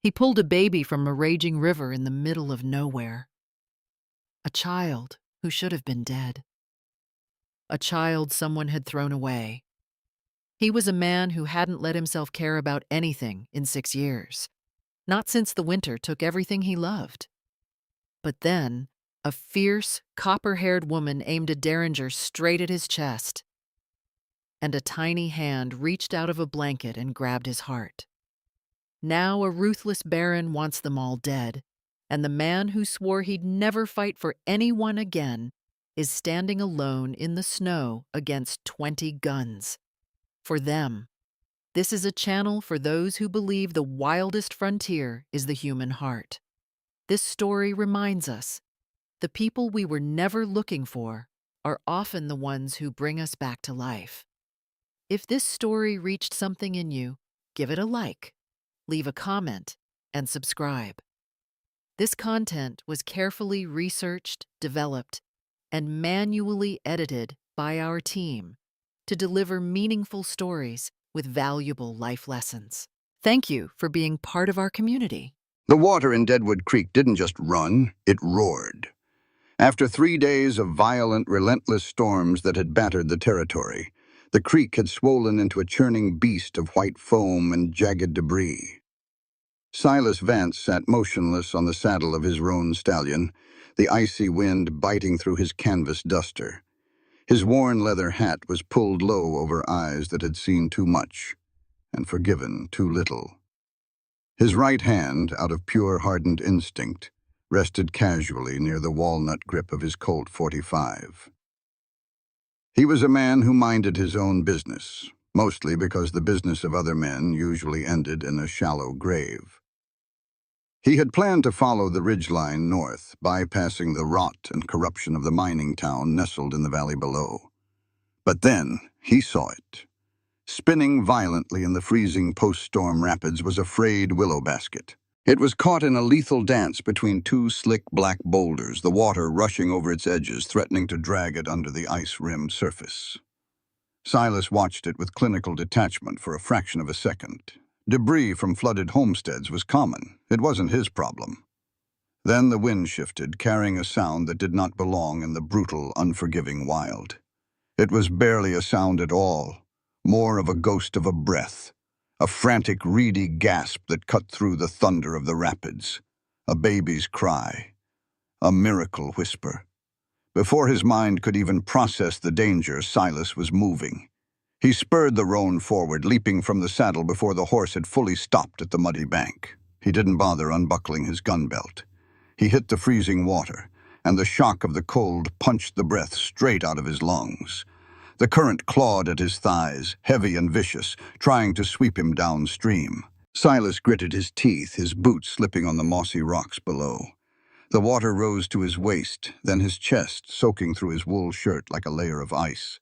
He pulled a baby from a raging river in the middle of nowhere. A child who should have been dead. A child someone had thrown away. He was a man who hadn't let himself care about anything in 6 years. Not since the winter took everything he loved. But then, a fierce, copper-haired woman aimed a derringer straight at his chest, and a tiny hand reached out of a blanket and grabbed his heart. Now a ruthless baron wants them all dead, and the man who swore he'd never fight for anyone again is standing alone in the snow against 20 guns. For them, this is a channel for those who believe the wildest frontier is the human heart. This story reminds us, the people we were never looking for are often the ones who bring us back to life. If this story reached something in you, give it a like, leave a comment, and subscribe. This content was carefully researched, developed, and manually edited by our team to deliver meaningful stories with valuable life lessons. Thank you for being part of our community. The water in Deadwood Creek didn't just run, it roared. After 3 days of violent, relentless storms that had battered the territory, the creek had swollen into a churning beast of white foam and jagged debris. Silas Vance sat motionless on the saddle of his roan stallion, the icy wind biting through his canvas duster. His worn leather hat was pulled low over eyes that had seen too much and forgiven too little. His right hand, out of pure hardened instinct, rested casually near the walnut grip of his Colt .45. He was a man who minded his own business, mostly because the business of other men usually ended in a shallow grave. He had planned to follow the ridgeline north, bypassing the rot and corruption of the mining town nestled in the valley below. But then he saw it. Spinning violently in the freezing post-storm rapids was a frayed willow basket. It was caught in a lethal dance between 2 slick black boulders, the water rushing over its edges, threatening to drag it under the ice-rimmed surface. Silas watched it with clinical detachment for a fraction of a second. Debris from flooded homesteads was common. It wasn't his problem. Then the wind shifted, carrying a sound that did not belong in the brutal, unforgiving wild. It was barely a sound at all, more of a ghost of a breath, a frantic, reedy gasp that cut through the thunder of the rapids, a baby's cry, a miracle whisper. Before his mind could even process the danger, Silas was moving. He spurred the roan forward, leaping from the saddle before the horse had fully stopped at the muddy bank. He didn't bother unbuckling his gun belt. He hit the freezing water, and the shock of the cold punched the breath straight out of his lungs. The current clawed at his thighs, heavy and vicious, trying to sweep him downstream. Silas gritted his teeth, his boots slipping on the mossy rocks below. The water rose to his waist, then his chest, soaking through his wool shirt like a layer of ice.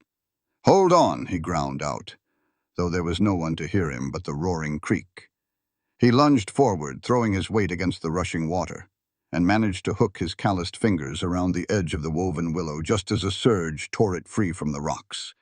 "Hold on," he ground out, though there was no one to hear him but the roaring creek. He lunged forward, throwing his weight against the rushing water, and managed to hook his calloused fingers around the edge of the woven willow just as a surge tore it free from the rocks.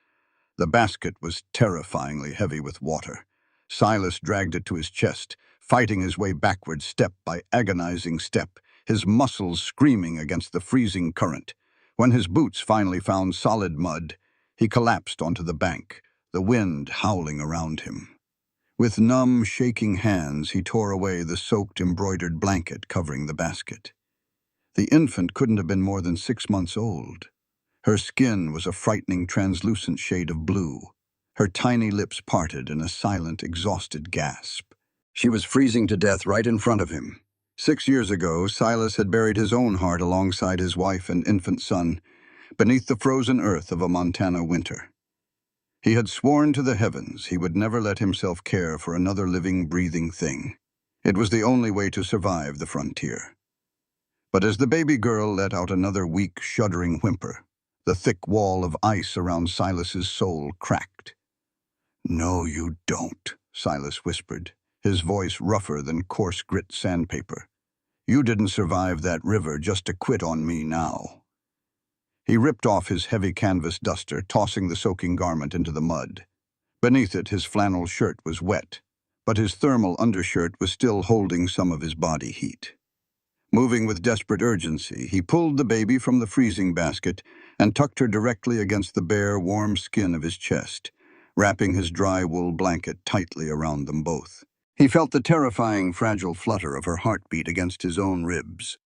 The basket was terrifyingly heavy with water. Silas dragged it to his chest, fighting his way backward step by agonizing step, his muscles screaming against the freezing current. When his boots finally found solid mud, he collapsed onto the bank, the wind howling around him. With numb, shaking hands, he tore away the soaked, embroidered blanket covering the basket. The infant couldn't have been more than 6 months old. Her skin was a frightening, translucent shade of blue. Her tiny lips parted in a silent, exhausted gasp. She was freezing to death right in front of him. 6 years ago, Silas had buried his own heart alongside his wife and infant son, beneath the frozen earth of a Montana winter. He had sworn to the heavens he would never let himself care for another living, breathing thing. It was the only way to survive the frontier. But as the baby girl let out another weak, shuddering whimper, the thick wall of ice around Silas's soul cracked. "No, you don't," Silas whispered, his voice rougher than coarse grit sandpaper. "You didn't survive that river just to quit on me now." He ripped off his heavy canvas duster, tossing the soaking garment into the mud. Beneath it, his flannel shirt was wet, but his thermal undershirt was still holding some of his body heat. Moving with desperate urgency, he pulled the baby from the freezing basket and tucked her directly against the bare, warm skin of his chest, wrapping his dry wool blanket tightly around them both. He felt the terrifying, fragile flutter of her heartbeat against his own ribs.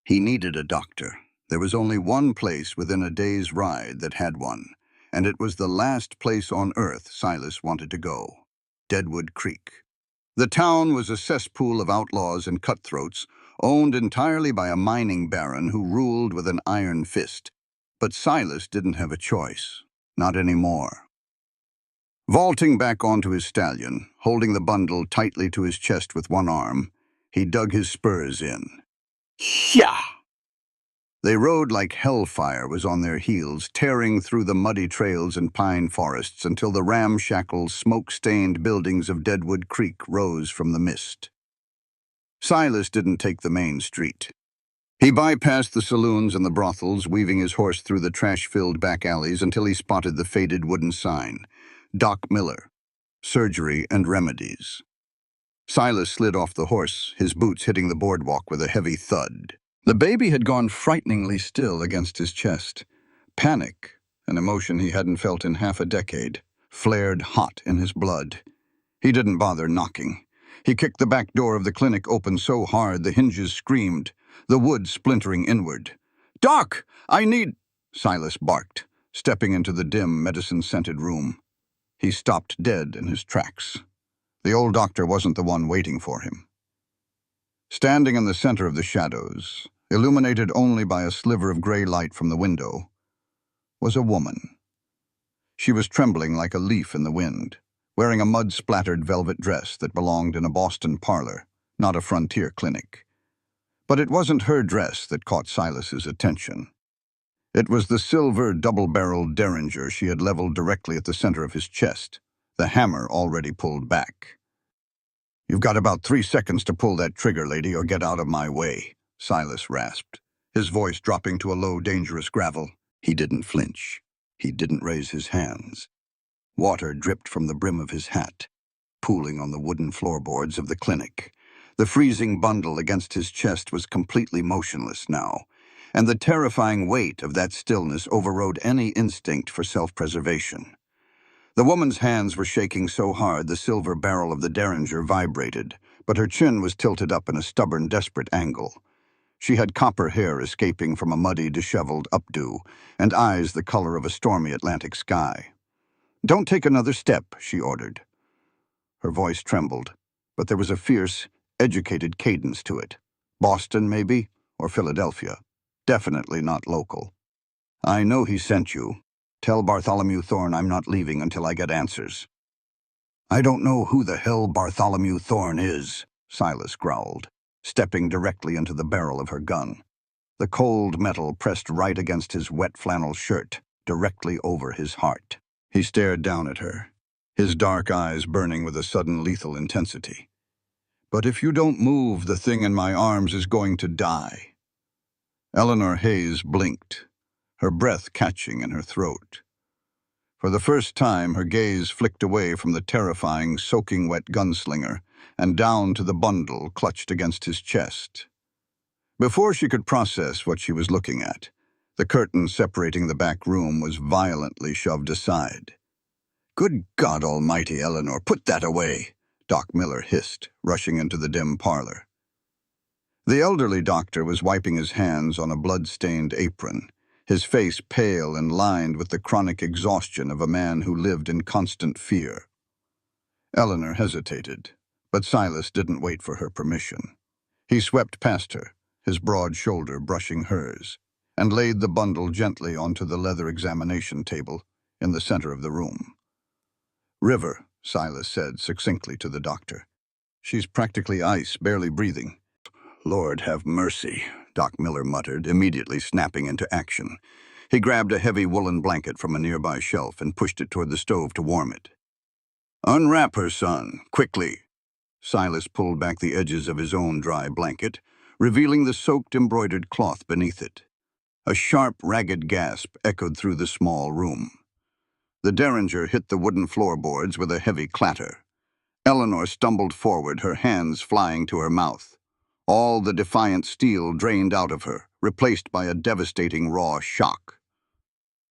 He needed a doctor. There was only one place within a day's ride that had one, and it was the last place on Earth Silas wanted to go: Deadwood Creek. The town was a cesspool of outlaws and cutthroats, owned entirely by a mining baron who ruled with an iron fist. But Silas didn't have a choice. Not anymore. Vaulting back onto his stallion, holding the bundle tightly to his chest with one arm, he dug his spurs in. Yeah! They rode like hellfire was on their heels, tearing through the muddy trails and pine forests until the ramshackle, smoke-stained buildings of Deadwood Creek rose from the mist. Silas didn't take the main street. He bypassed the saloons and the brothels, weaving his horse through the trash-filled back alleys until he spotted the faded wooden sign: Doc Miller, Surgery and Remedies. Silas slid off the horse, his boots hitting the boardwalk with a heavy thud. The baby had gone frighteningly still against his chest. Panic, an emotion he hadn't felt in half a decade, flared hot in his blood. He didn't bother knocking. He kicked the back door of the clinic open so hard the hinges screamed, the wood splintering inward. "Doc, I need—" Silas barked, stepping into the dim, medicine-scented room. He stopped dead in his tracks. The old doctor wasn't the one waiting for him. Standing in the center of the shadows, illuminated only by a sliver of gray light from the window, was a woman. She was trembling like a leaf in the wind, wearing a mud-splattered velvet dress that belonged in a Boston parlor, not a frontier clinic. But it wasn't her dress that caught Silas's attention. It was the silver double-barreled derringer she had leveled directly at the center of his chest, the hammer already pulled back. "You've got about 3 seconds to pull that trigger, lady, or get out of my way," Silas rasped, his voice dropping to a low, dangerous gravel. He didn't flinch. He didn't raise his hands. Water dripped from the brim of his hat, pooling on the wooden floorboards of the clinic. The freezing bundle against his chest was completely motionless now, and the terrifying weight of that stillness overrode any instinct for self-preservation. The woman's hands were shaking so hard the silver barrel of the derringer vibrated, but her chin was tilted up in a stubborn, desperate angle. She had copper hair escaping from a muddy, disheveled updo, and eyes the color of a stormy Atlantic sky. "Don't take another step," she ordered. Her voice trembled, but there was a fierce, educated cadence to it. Boston, maybe, or Philadelphia. Definitely not local. "I know he sent you. Tell Bartholomew Thorne I'm not leaving until I get answers." "I don't know who the hell Bartholomew Thorne is," Silas growled, stepping directly into the barrel of her gun. The cold metal pressed right against his wet flannel shirt, directly over his heart. He stared down at her, his dark eyes burning with a sudden lethal intensity. "But if you don't move, the thing in my arms is going to die." Eleanor Hayes blinked, her breath catching in her throat. For the first time, her gaze flicked away from the terrifying, soaking wet gunslinger and down to the bundle clutched against his chest. Before she could process what she was looking at, the curtain separating the back room was violently shoved aside. "Good God Almighty, Eleanor, put that away," Doc Miller hissed, rushing into the dim parlor. The elderly doctor was wiping his hands on a blood-stained apron, his face pale and lined with the chronic exhaustion of a man who lived in constant fear. Eleanor hesitated, but Silas didn't wait for her permission. He swept past her, his broad shoulder brushing hers, and laid the bundle gently onto the leather examination table in the center of the room. "River," Silas said succinctly to the doctor. "She's practically ice, barely breathing." "Lord have mercy," Doc Miller muttered, immediately snapping into action. He grabbed a heavy woolen blanket from a nearby shelf and pushed it toward the stove to warm it. "Unwrap her, son, quickly." Silas pulled back the edges of his own dry blanket, revealing the soaked embroidered cloth beneath it. A sharp, ragged gasp echoed through the small room. The derringer hit the wooden floorboards with a heavy clatter. Eleanor stumbled forward, her hands flying to her mouth. All the defiant steel drained out of her, replaced by a devastating raw shock.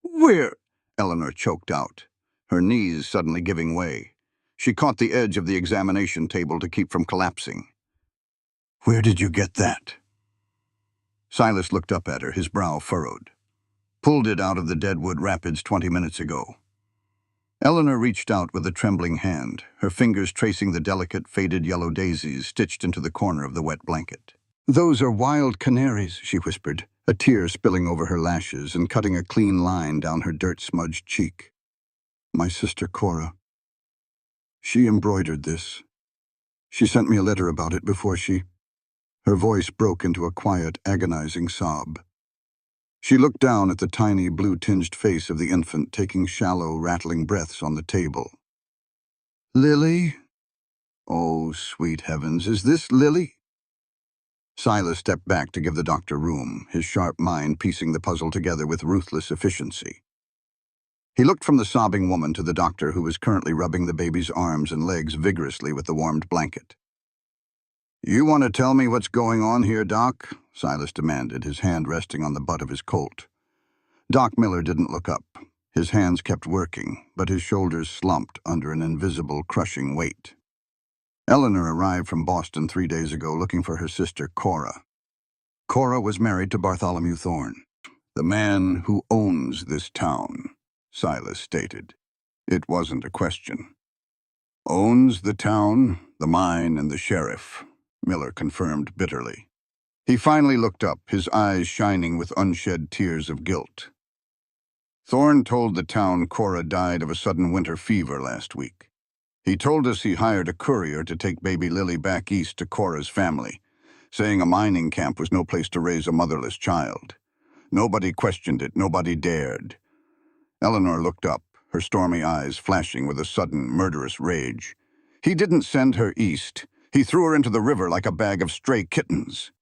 "Where?" Eleanor choked out, her knees suddenly giving way. She caught the edge of the examination table to keep from collapsing. "Where did you get that?" Silas looked up at her, his brow furrowed. "Pulled it out of the Deadwood Rapids 20 minutes ago." Eleanor reached out with a trembling hand, her fingers tracing the delicate, faded yellow daisies stitched into the corner of the wet blanket. "Those are wild canaries," she whispered, a tear spilling over her lashes and cutting a clean line down her dirt-smudged cheek. "My sister Cora. She embroidered this. She sent me a letter about it before she—" Her voice broke into a quiet, agonizing sob. She looked down at the tiny, blue-tinged face of the infant, taking shallow, rattling breaths on the table. "Lily? Oh, sweet heavens, is this Lily?" Silas stepped back to give the doctor room, his sharp mind piecing the puzzle together with ruthless efficiency. He looked from the sobbing woman to the doctor, who was currently rubbing the baby's arms and legs vigorously with the warmed blanket. "You want to tell me what's going on here, Doc?" Silas demanded, his hand resting on the butt of his Colt. Doc Miller didn't look up. His hands kept working, but his shoulders slumped under an invisible, crushing weight. Eleanor arrived from Boston 3 days ago looking for her sister, Cora. Cora was married to Bartholomew Thorne, the man who owns this town, Silas stated. It wasn't a question. "Owns the town, the mine, and the sheriff," Miller confirmed bitterly. He finally looked up, his eyes shining with unshed tears of guilt. "Thorne told the town Cora died of a sudden winter fever last week. He told us he hired a courier to take baby Lily back east to Cora's family, saying a mining camp was no place to raise a motherless child. Nobody questioned it, nobody dared." Eleanor looked up, her stormy eyes flashing with a sudden, murderous rage. "He didn't send her east. He threw her into the river like a bag of stray kittens."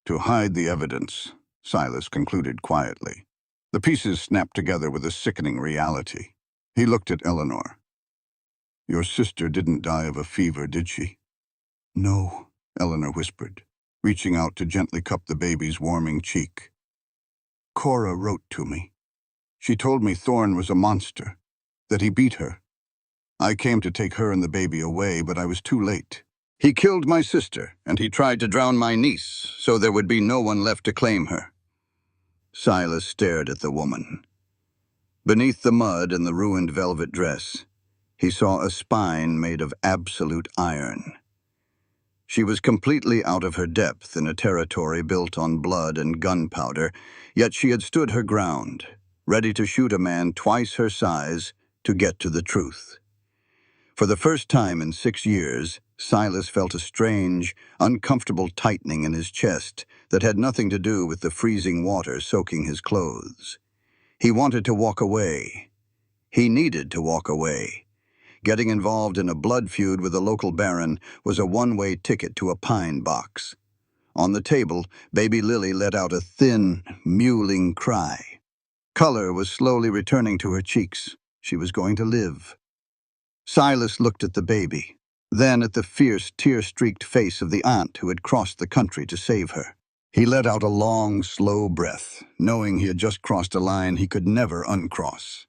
"To hide the evidence," Silas concluded quietly. The pieces snapped together with a sickening reality. He looked at Eleanor. "Your sister didn't die of a fever, did she?" "No," Eleanor whispered, reaching out to gently cup the baby's warming cheek. "Cora wrote to me. She told me Thorne was a monster, that he beat her. I came to take her and the baby away, but I was too late. He killed my sister, and he tried to drown my niece, so there would be no one left to claim her." Silas stared at the woman. Beneath the mud and the ruined velvet dress, he saw a spine made of absolute iron. She was completely out of her depth in a territory built on blood and gunpowder, yet she had stood her ground, ready to shoot a man twice her size to get to the truth. For the first time in 6 years, Silas felt a strange, uncomfortable tightening in his chest that had nothing to do with the freezing water soaking his clothes. He wanted to walk away. He needed to walk away. Getting involved in a blood feud with a local baron was a one-way ticket to a pine box. On the table, baby Lily let out a thin, mewling cry. Color was slowly returning to her cheeks. She was going to live. Silas looked at the baby, then at the fierce, tear-streaked face of the aunt who had crossed the country to save her. He let out a long, slow breath, knowing he had just crossed a line he could never uncross.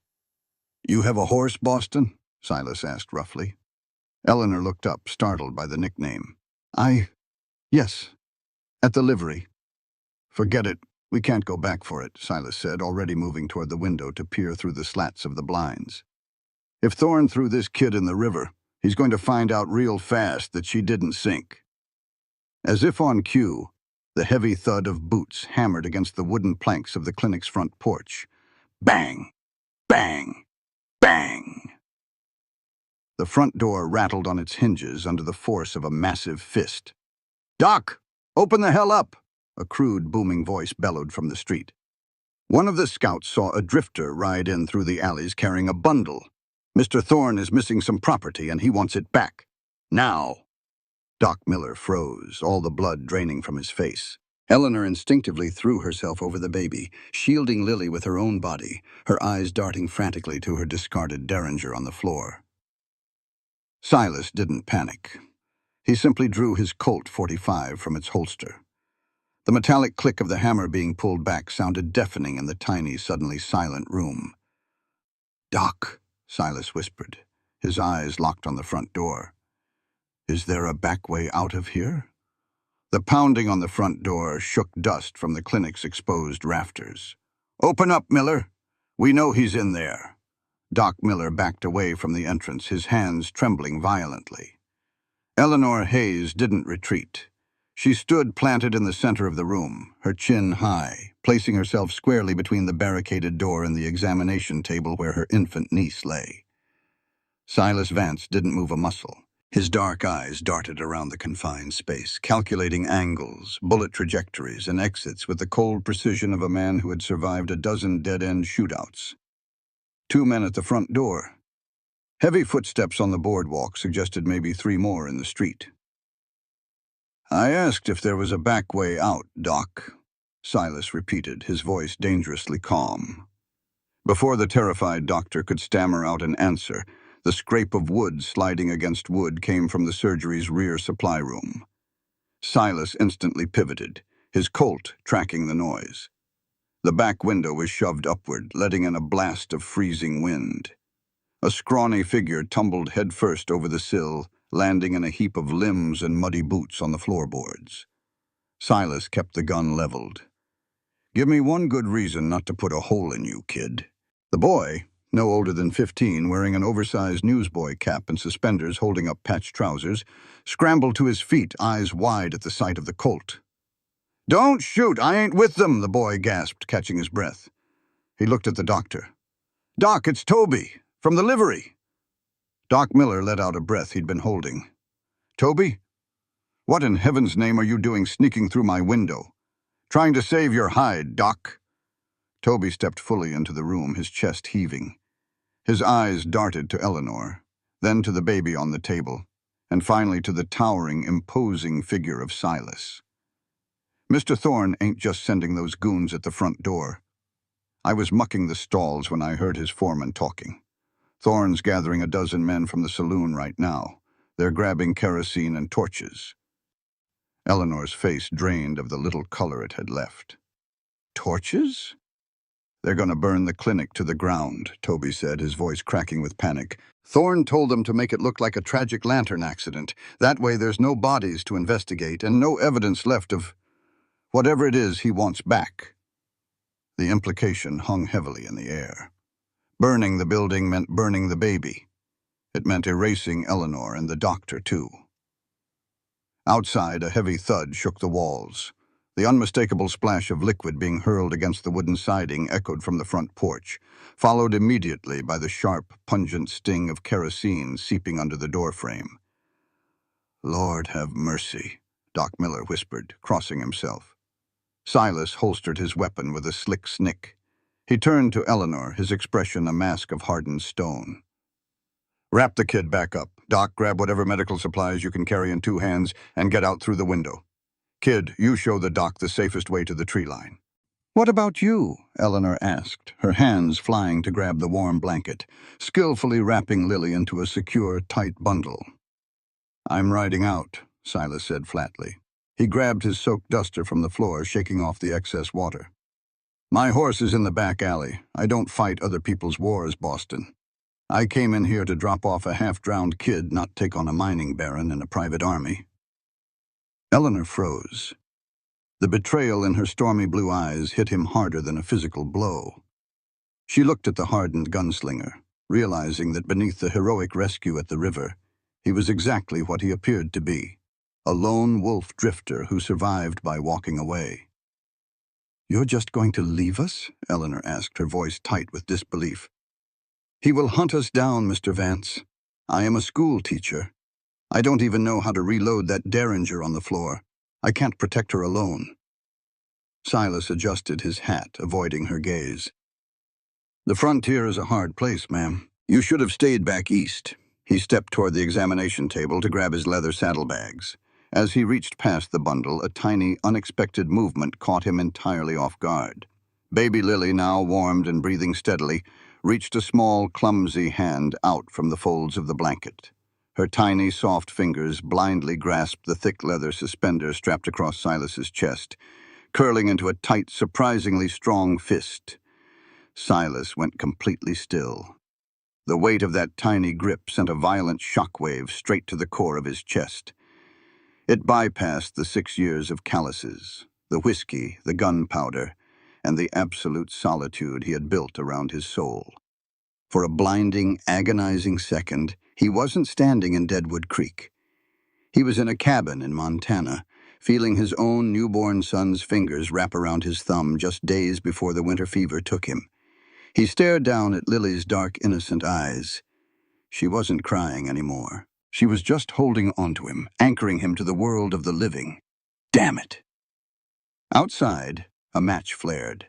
"You have a horse, Boston?" Silas asked roughly. Eleanor looked up, startled by the nickname. Yes, at the livery." "Forget it. We can't go back for it," Silas said, already moving toward the window to peer through the slats of the blinds. "If Thorne threw this kid in the river, he's going to find out real fast that she didn't sink." As if on cue, the heavy thud of boots hammered against the wooden planks of the clinic's front porch. Bang! Bang! Bang! The front door rattled on its hinges under the force of a massive fist. "Doc, open the hell up!" a crude, booming voice bellowed from the street. One of the scouts saw a drifter ride in through the alleys carrying a bundle. "Mr. Thorne is missing some property and he wants it back. Now." Doc Miller froze, all the blood draining from his face. Eleanor instinctively threw herself over the baby, shielding Lily with her own body, her eyes darting frantically to her discarded derringer on the floor. Silas didn't panic. He simply drew his Colt .45 from its holster. The metallic click of the hammer being pulled back sounded deafening in the tiny, suddenly silent room. "Doc," Silas whispered, his eyes locked on the front door. "Is there a back way out of here?" The pounding on the front door shook dust from the clinic's exposed rafters. "Open up, Miller. We know he's in there." Doc Miller backed away from the entrance, his hands trembling violently. Eleanor Hayes didn't retreat. She stood planted in the center of the room, her chin high, placing herself squarely between the barricaded door and the examination table where her infant niece lay. Silas Vance didn't move a muscle. His dark eyes darted around the confined space, calculating angles, bullet trajectories, and exits with the cold precision of a man who had survived a dozen dead-end shootouts. 2 men at the front door. Heavy footsteps on the boardwalk suggested maybe 3 more in the street. "I asked if there was a back way out, Doc," Silas repeated, his voice dangerously calm. Before the terrified doctor could stammer out an answer, the scrape of wood sliding against wood came from the surgery's rear supply room. Silas instantly pivoted, his Colt tracking the noise. The back window was shoved upward, letting in a blast of freezing wind. A scrawny figure tumbled headfirst over the sill, landing in a heap of limbs and muddy boots on the floorboards. Silas kept the gun leveled. "Give me one good reason not to put a hole in you, kid." The boy, no older than 15, wearing an oversized newsboy cap and suspenders holding up patched trousers, scrambled to his feet, eyes wide at the sight of the Colt. "Don't shoot! I ain't with them," the boy gasped, catching his breath. He looked at the doctor. "Doc, it's Toby, from the livery." Doc Miller let out a breath he'd been holding. "Toby? What in heaven's name are you doing sneaking through my window? Trying to save your hide, Doc." Toby stepped fully into the room, his chest heaving. His eyes darted to Eleanor, then to the baby on the table, and finally to the towering, imposing figure of Silas. "Mr. Thorne ain't just sending those goons at the front door. I was mucking the stalls when I heard his foreman talking. Thorne's gathering a dozen men from the saloon right now. They're grabbing kerosene and torches." Eleanor's face drained of the little color it had left. "Torches?" "They're going to burn the clinic to the ground," Toby said, his voice cracking with panic. "Thorne told them to make it look like a tragic lantern accident. That way there's no bodies to investigate and no evidence left of whatever it is he wants back." The implication hung heavily in the air. Burning the building meant burning the baby. It meant erasing Eleanor and the doctor, too. Outside, a heavy thud shook the walls. The unmistakable splash of liquid being hurled against the wooden siding echoed from the front porch, followed immediately by the sharp, pungent sting of kerosene seeping under the doorframe. "Lord have mercy," Doc Miller whispered, crossing himself. Silas holstered his weapon with a slick snick. He turned to Eleanor, his expression a mask of hardened stone. "Wrap the kid back up. Doc, grab whatever medical supplies you can carry in 2 hands and get out through the window. Kid, you show the doc the safest way to the tree line." "What about you?" Eleanor asked, her hands flying to grab the warm blanket, skillfully wrapping Lily into a secure, tight bundle. "I'm riding out," Silas said flatly. He grabbed his soaked duster from the floor, shaking off the excess water. "My horse is in the back alley. I don't fight other people's wars, Boston. I came in here to drop off a half-drowned kid, not take on a mining baron and a private army." Eleanor froze. The betrayal in her stormy blue eyes hit him harder than a physical blow. She looked at the hardened gunslinger, realizing that beneath the heroic rescue at the river, he was exactly what he appeared to be, a lone wolf drifter who survived by walking away. "You're just going to leave us?" Eleanor asked, her voice tight with disbelief. "He will hunt us down, Mr. Vance. I am a school teacher. I don't even know how to reload that derringer on the floor. I can't protect her alone." Silas adjusted his hat, avoiding her gaze. "The frontier is a hard place, ma'am. You should have stayed back east." He stepped toward the examination table to grab his leather saddlebags. As he reached past the bundle, a tiny, unexpected movement caught him entirely off guard. Baby Lily, now warmed and breathing steadily, reached a small, clumsy hand out from the folds of the blanket. Her tiny, soft fingers blindly grasped the thick leather suspender strapped across Silas's chest, curling into a tight, surprisingly strong fist. Silas went completely still. The weight of that tiny grip sent a violent shockwave straight to the core of his chest. It bypassed the 6 years of calluses, the whiskey, the gunpowder, and the absolute solitude he had built around his soul. For a blinding, agonizing second, he wasn't standing in Deadwood Creek. He was in a cabin in Montana, feeling his own newborn son's fingers wrap around his thumb just days before the winter fever took him. He stared down at Lily's dark, innocent eyes. She wasn't crying anymore. She was just holding onto him, anchoring him to the world of the living. Damn it! Outside, a match flared.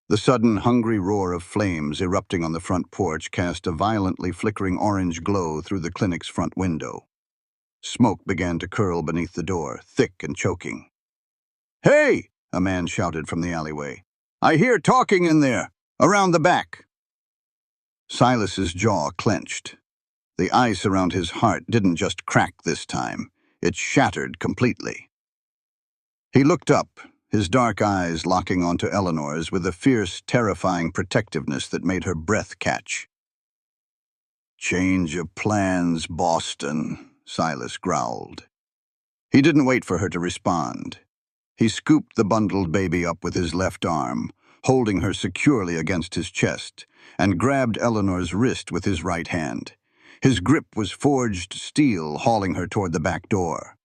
The sudden, hungry roar of flames erupting on the front porch cast a violently flickering orange glow through the clinic's front window. Smoke began to curl beneath the door, thick and choking. "Hey!" a man shouted from the alleyway. "I hear talking in there, around the back." Silas's jaw clenched. The ice around his heart didn't just crack this time, it shattered completely. He looked up, his dark eyes locking onto Eleanor's with a fierce, terrifying protectiveness that made her breath catch. "Change of plans, Boston," Silas growled. He didn't wait for her to respond. He scooped the bundled baby up with his left arm, holding her securely against his chest, and grabbed Eleanor's wrist with his right hand. His grip was forged steel, hauling her toward the back door.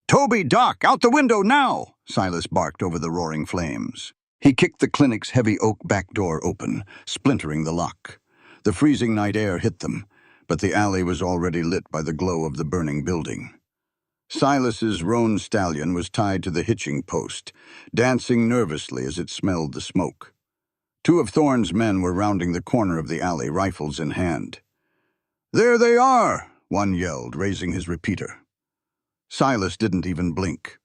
"Toby, Doc, out the window now!" Silas barked over the roaring flames. He kicked the clinic's heavy oak back door open, splintering the lock. The freezing night air hit them, but the alley was already lit by the glow of the burning building. Silas's roan stallion was tied to the hitching post, dancing nervously as it smelled the smoke. 2 of Thorne's men were rounding the corner of the alley, rifles in hand. "There they are!" one yelled, raising his repeater. Silas didn't even blink.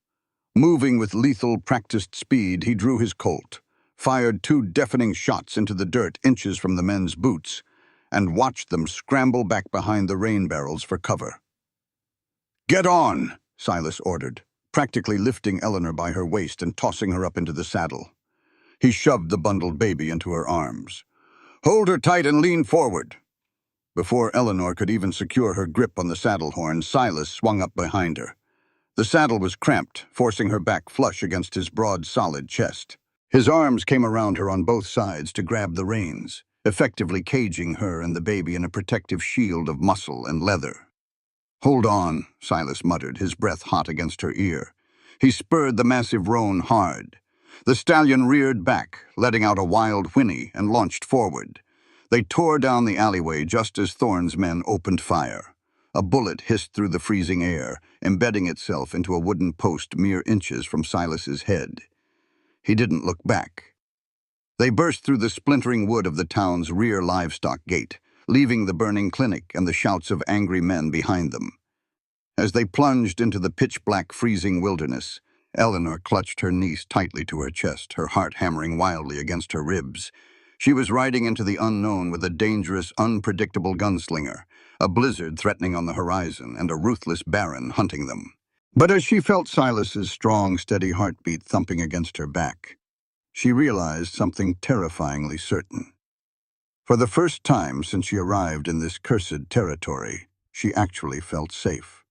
Moving with lethal, practiced speed, he drew his Colt, fired 2 deafening shots into the dirt inches from the men's boots, and watched them scramble back behind the rain barrels for cover. "Get on!" Silas ordered, practically lifting Eleanor by her waist and tossing her up into the saddle. He shoved the bundled baby into her arms. "Hold her tight and lean forward." Before Eleanor could even secure her grip on the saddle horn, Silas swung up behind her. The saddle was cramped, forcing her back flush against his broad, solid chest. His arms came around her on both sides to grab the reins, effectively caging her and the baby in a protective shield of muscle and leather. "Hold on," Silas muttered, his breath hot against her ear. He spurred the massive roan hard. The stallion reared back, letting out a wild whinny, and launched forward. They tore down the alleyway just as Thorne's men opened fire. A bullet hissed through the freezing air, embedding itself into a wooden post mere inches from Silas's head. He didn't look back. They burst through the splintering wood of the town's rear livestock gate, leaving the burning clinic and the shouts of angry men behind them. As they plunged into the pitch-black freezing wilderness, Eleanor clutched her niece tightly to her chest, her heart hammering wildly against her ribs. She was riding into the unknown with a dangerous, unpredictable gunslinger, a blizzard threatening on the horizon, and a ruthless baron hunting them. But as she felt Silas's strong, steady heartbeat thumping against her back, she realized something terrifyingly certain. For the first time since she arrived in this cursed territory, she actually felt safe.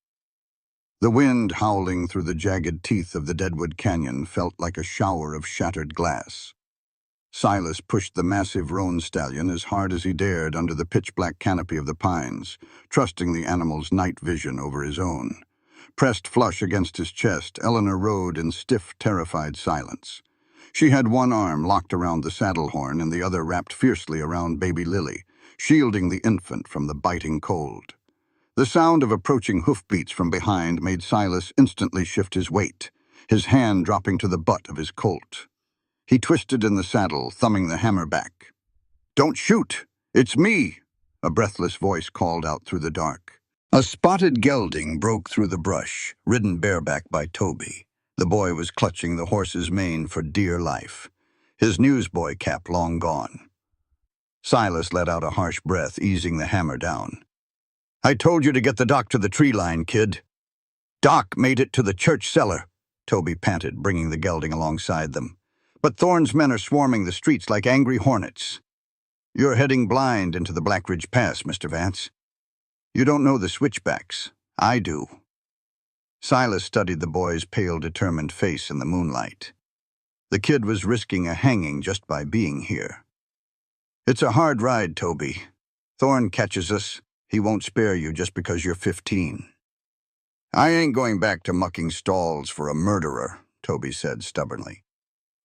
The wind howling through the jagged teeth of the Deadwood Canyon felt like a shower of shattered glass. Silas pushed the massive roan stallion as hard as he dared under the pitch-black canopy of the pines, trusting the animal's night vision over his own. Pressed flush against his chest, Eleanor rode in stiff, terrified silence. She had one arm locked around the saddle horn and the other wrapped fiercely around baby Lily, shielding the infant from the biting cold. The sound of approaching hoofbeats from behind made Silas instantly shift his weight, his hand dropping to the butt of his Colt. He twisted in the saddle, thumbing the hammer back. "Don't shoot! It's me!" a breathless voice called out through the dark. A spotted gelding broke through the brush, ridden bareback by Toby. The boy was clutching the horse's mane for dear life, his newsboy cap long gone. Silas let out a harsh breath, easing the hammer down. I told you to get the doc to the tree line, kid. Doc made it to the church cellar, Toby panted, bringing the gelding alongside them. But Thorne's men are swarming the streets like angry hornets. You're heading blind into the Black Ridge Pass, Mr. Vance. You don't know the switchbacks. I do. Silas studied the boy's pale, determined face in the moonlight. The kid was risking a hanging just by being here. It's a hard ride, Toby. Thorne catches us. He won't spare you just because you're 15. I ain't going back to mucking stalls for a murderer, Toby said stubbornly.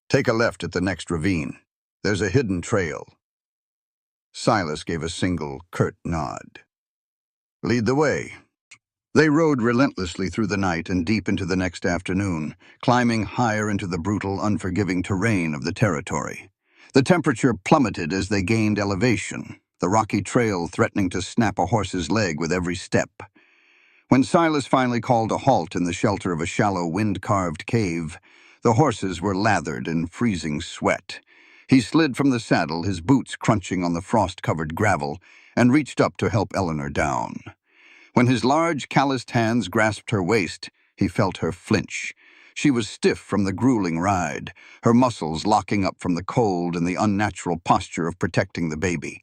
Take a left at the next ravine. There's a hidden trail. Silas gave a single, curt nod. Lead the way. They rode relentlessly through the night and deep into the next afternoon, climbing higher into the brutal, unforgiving terrain of the territory. The temperature plummeted as they gained elevation, the rocky trail threatening to snap a horse's leg with every step. When Silas finally called a halt in the shelter of a shallow, wind-carved cave, the horses were lathered in freezing sweat. He slid from the saddle, his boots crunching on the frost-covered gravel, and reached up to help Eleanor down. When his large, calloused hands grasped her waist, he felt her flinch. She was stiff from the grueling ride, her muscles locking up from the cold and the unnatural posture of protecting the baby.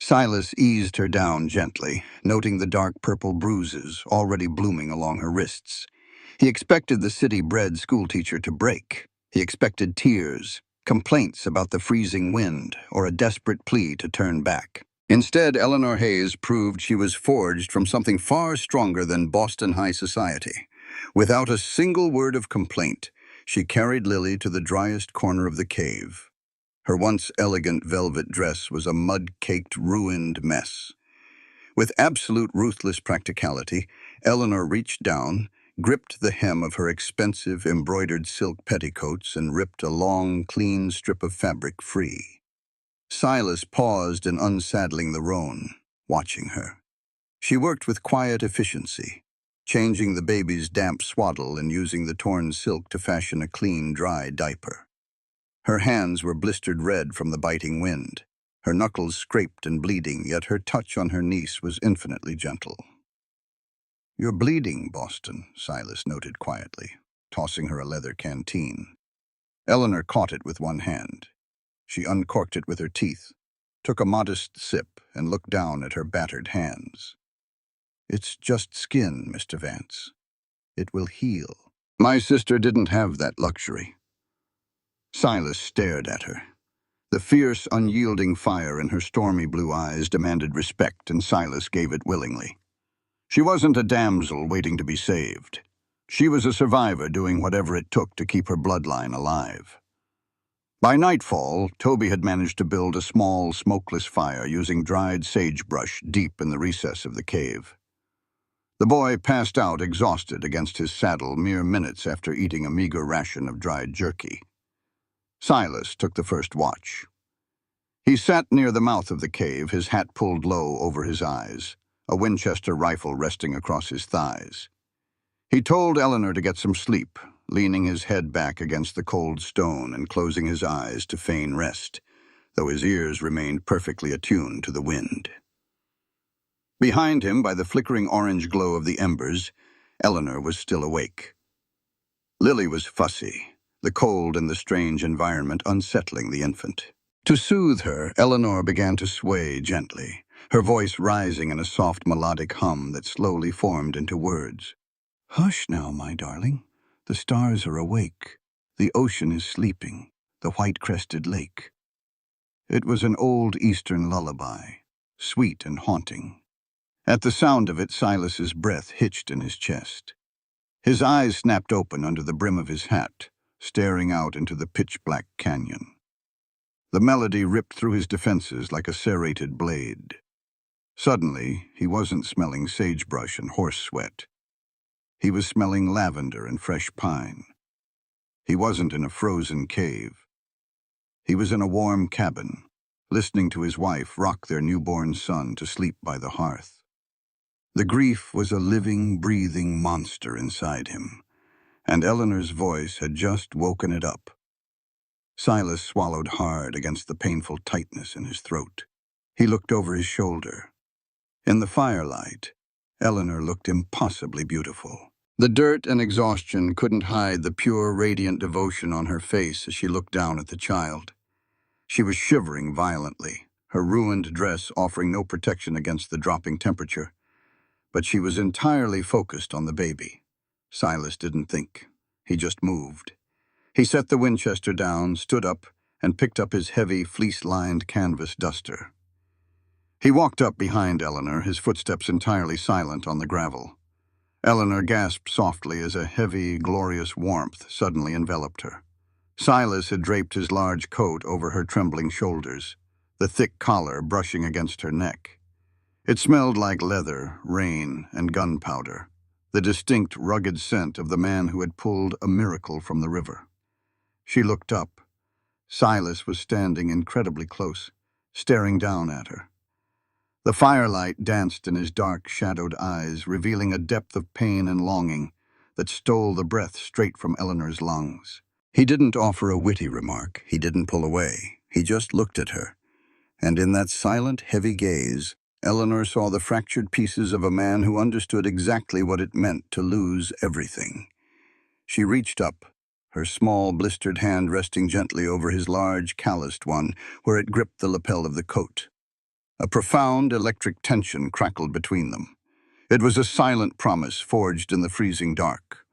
Silas eased her down gently, noting the dark purple bruises already blooming along her wrists. He expected the city-bred schoolteacher to break. He expected tears, complaints about the freezing wind, or a desperate plea to turn back. Instead, Eleanor Hayes proved she was forged from something far stronger than Boston high society. Without a single word of complaint, she carried Lily to the driest corner of the cave. Her once elegant velvet dress was a mud-caked, ruined mess. With absolute ruthless practicality, Eleanor reached down, gripped the hem of her expensive embroidered silk petticoats, and ripped a long, clean strip of fabric free. Silas paused in unsaddling the roan, watching her. She worked with quiet efficiency, changing the baby's damp swaddle and using the torn silk to fashion a clean, dry diaper. Her hands were blistered red from the biting wind, her knuckles scraped and bleeding, yet her touch on her niece was infinitely gentle. "You're bleeding, Boston," Silas noted quietly, tossing her a leather canteen. Eleanor caught it with one hand. She uncorked it with her teeth, took a modest sip, and looked down at her battered hands. "It's just skin, Mr. Vance. It will heal." My sister didn't have that luxury. Silas stared at her. The fierce, unyielding fire in her stormy blue eyes demanded respect, and Silas gave it willingly. She wasn't a damsel waiting to be saved. She was a survivor doing whatever it took to keep her bloodline alive. By nightfall, Toby had managed to build a small, smokeless fire using dried sagebrush deep in the recess of the cave. The boy passed out exhausted against his saddle mere minutes after eating a meager ration of dried jerky. Silas took the first watch. He sat near the mouth of the cave, his hat pulled low over his eyes, a Winchester rifle resting across his thighs. He told Eleanor to get some sleep, leaning his head back against the cold stone and closing his eyes to feign rest, though his ears remained perfectly attuned to the wind. Behind him, by the flickering orange glow of the embers, Eleanor was still awake. Lily was fussy, the cold and the strange environment unsettling the infant. To soothe her, Eleanor began to sway gently, her voice rising in a soft melodic hum that slowly formed into words. "Hush now, my darling. The stars are awake. The ocean is sleeping, the white-crested lake." It was an old Eastern lullaby, sweet and haunting. At the sound of it, Silas's breath hitched in his chest. His eyes snapped open under the brim of his hat, staring out into the pitch-black canyon. The melody ripped through his defenses like a serrated blade. Suddenly, he wasn't smelling sagebrush and horse sweat. He was smelling lavender and fresh pine. He wasn't in a frozen cave. He was in a warm cabin, listening to his wife rock their newborn son to sleep by the hearth. The grief was a living, breathing monster inside him, and Eleanor's voice had just woken it up. Silas swallowed hard against the painful tightness in his throat. He looked over his shoulder. In the firelight, Eleanor looked impossibly beautiful. The dirt and exhaustion couldn't hide the pure, radiant devotion on her face as she looked down at the child. She was shivering violently, her ruined dress offering no protection against the dropping temperature. But she was entirely focused on the baby. Silas didn't think. He just moved. He set the Winchester down, stood up, and picked up his heavy, fleece-lined canvas duster. He walked up behind Eleanor, his footsteps entirely silent on the gravel. Eleanor gasped softly as a heavy, glorious warmth suddenly enveloped her. Silas had draped his large coat over her trembling shoulders, the thick collar brushing against her neck. It smelled like leather, rain, and gunpowder, the distinct, rugged scent of the man who had pulled a miracle from the river. She looked up. Silas was standing incredibly close, staring down at her. The firelight danced in his dark, shadowed eyes, revealing a depth of pain and longing that stole the breath straight from Eleanor's lungs. He didn't offer a witty remark. He didn't pull away. He just looked at her. And in that silent, heavy gaze, Eleanor saw the fractured pieces of a man who understood exactly what it meant to lose everything. She reached up, her small, blistered hand resting gently over his large, calloused one, where it gripped the lapel of the coat. A profound electric tension crackled between them. It was a silent promise forged in the freezing dark.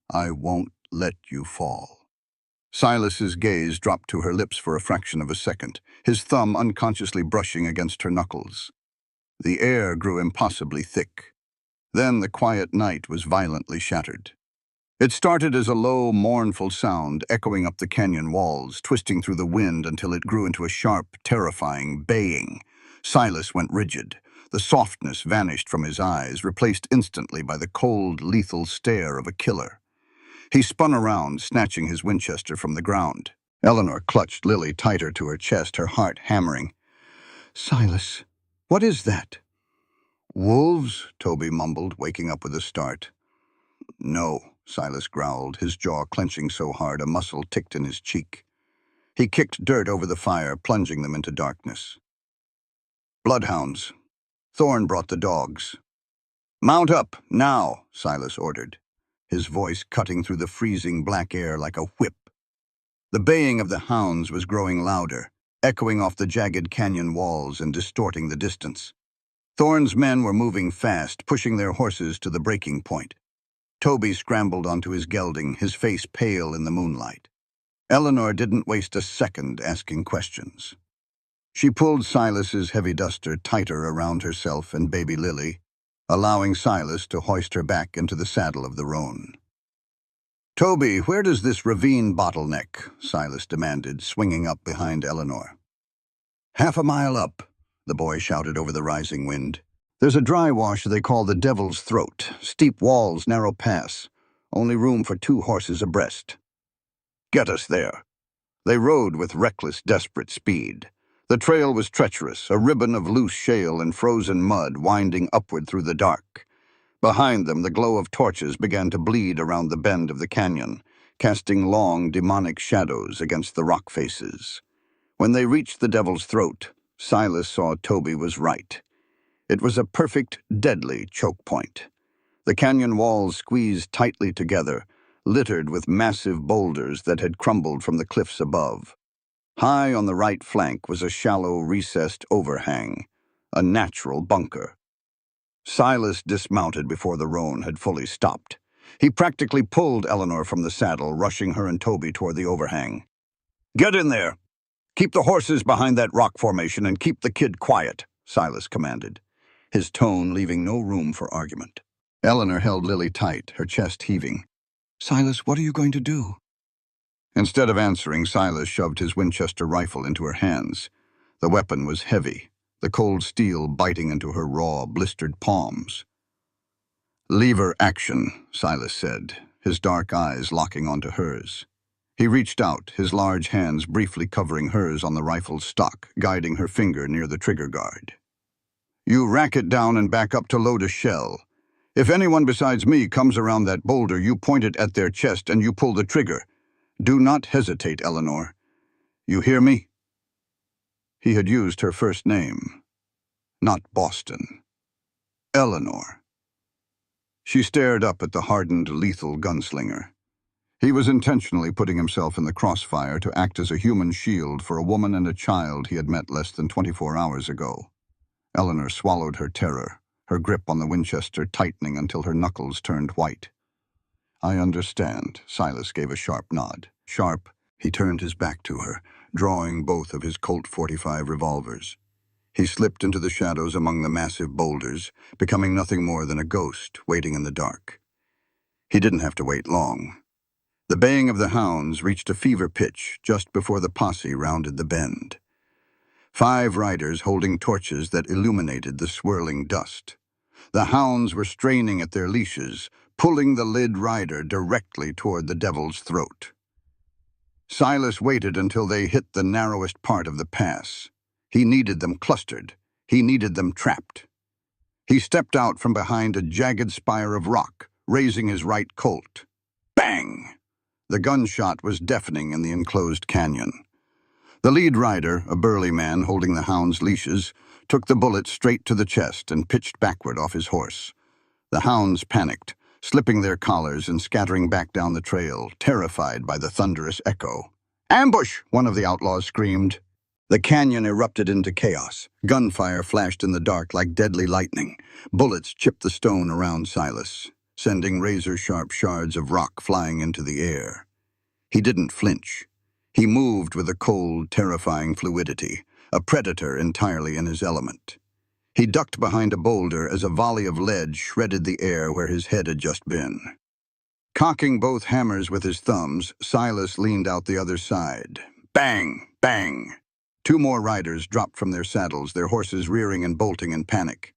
I won't let you fall. Silas's gaze dropped to her lips for a fraction of a second, his thumb unconsciously brushing against her knuckles. The air grew impossibly thick. Then the quiet night was violently shattered. It started as a low, mournful sound echoing up the canyon walls, twisting through the wind until it grew into a sharp, terrifying baying. Silas went rigid. The softness vanished from his eyes, replaced instantly by the cold, lethal stare of a killer. He spun around, snatching his Winchester from the ground. Eleanor clutched Lily tighter to her chest, her heart hammering. Silas, what is that? Wolves, Toby mumbled, waking up with a start. No, Silas growled, his jaw clenching so hard a muscle ticked in his cheek. He kicked dirt over the fire, plunging them into darkness. Bloodhounds. Thorn brought the dogs. Mount up, now, Silas ordered, his voice cutting through the freezing black air like a whip. The baying of the hounds was growing louder, echoing off the jagged canyon walls and distorting the distance. Thorn's men were moving fast, pushing their horses to the breaking point. Toby scrambled onto his gelding, his face pale in the moonlight. Eleanor didn't waste a second asking questions. She pulled Silas's heavy duster tighter around herself and baby Lily, allowing Silas to hoist her back into the saddle of the roan. Toby, where does this ravine bottleneck? Silas demanded, swinging up behind Eleanor. 1/2 mile up, the boy shouted over the rising wind. There's a dry wash they call the Devil's Throat. Steep walls, narrow pass. Only room for 2 horses abreast. Get us there. They rode with reckless, desperate speed. The trail was treacherous, a ribbon of loose shale and frozen mud winding upward through the dark. Behind them, the glow of torches began to bleed around the bend of the canyon, casting long, demonic shadows against the rock faces. When they reached the Devil's Throat, Silas saw Toby was right. It was a perfect, deadly choke point. The canyon walls squeezed tightly together, littered with massive boulders that had crumbled from the cliffs above. High on the right flank was a shallow, recessed overhang, a natural bunker. Silas dismounted before the roan had fully stopped. He practically pulled Eleanor from the saddle, rushing her and Toby toward the overhang. Get in there! Keep the horses behind that rock formation and keep the kid quiet, Silas commanded, his tone leaving no room for argument. Eleanor held Lily tight, her chest heaving. Silas, what are you going to do? Instead of answering, Silas shoved his Winchester rifle into her hands. The weapon was heavy, the cold steel biting into her raw, blistered palms. Lever action, Silas said, his dark eyes locking onto hers. He reached out, his large hands briefly covering hers on the rifle's stock, guiding her finger near the trigger guard. You rack it down and back up to load a shell. If anyone besides me comes around that boulder, you point it at their chest and you pull the trigger. Do not hesitate, Eleanor. You hear me? He had used her first name, not Boston. Eleanor. She stared up at the hardened, lethal gunslinger. He was intentionally putting himself in the crossfire to act as a human shield for a woman and a child he had met less than 24 hours ago. Eleanor swallowed her terror, her grip on the Winchester tightening until her knuckles turned white. "I understand," Silas gave a sharp nod. "Sharp." He turned his back to her, drawing both of his Colt .45 revolvers. He slipped into the shadows among the massive boulders, becoming nothing more than a ghost waiting in the dark. He didn't have to wait long. The baying of the hounds reached a fever pitch just before the posse rounded the bend. 5 riders holding torches that illuminated the swirling dust. The hounds were straining at their leashes, pulling the lead rider directly toward the devil's throat. Silas waited until they hit the narrowest part of the pass. He needed them clustered. He needed them trapped. He stepped out from behind a jagged spire of rock, raising his right Colt. Bang! The gunshot was deafening in the enclosed canyon. The lead rider, a burly man holding the hound's leashes, took the bullet straight to the chest and pitched backward off his horse. The hounds panicked, slipping their collars and scattering back down the trail, terrified by the thunderous echo. "Ambush!" one of the outlaws screamed. The canyon erupted into chaos. Gunfire flashed in the dark like deadly lightning. Bullets chipped the stone around Silas, sending razor-sharp shards of rock flying into the air. He didn't flinch. He moved with a cold, terrifying fluidity, a predator entirely in his element. He ducked behind a boulder as a volley of lead shredded the air where his head had just been. Cocking both hammers with his thumbs, Silas leaned out the other side. Bang! Bang! 2 more riders dropped from their saddles, their horses rearing and bolting in panic.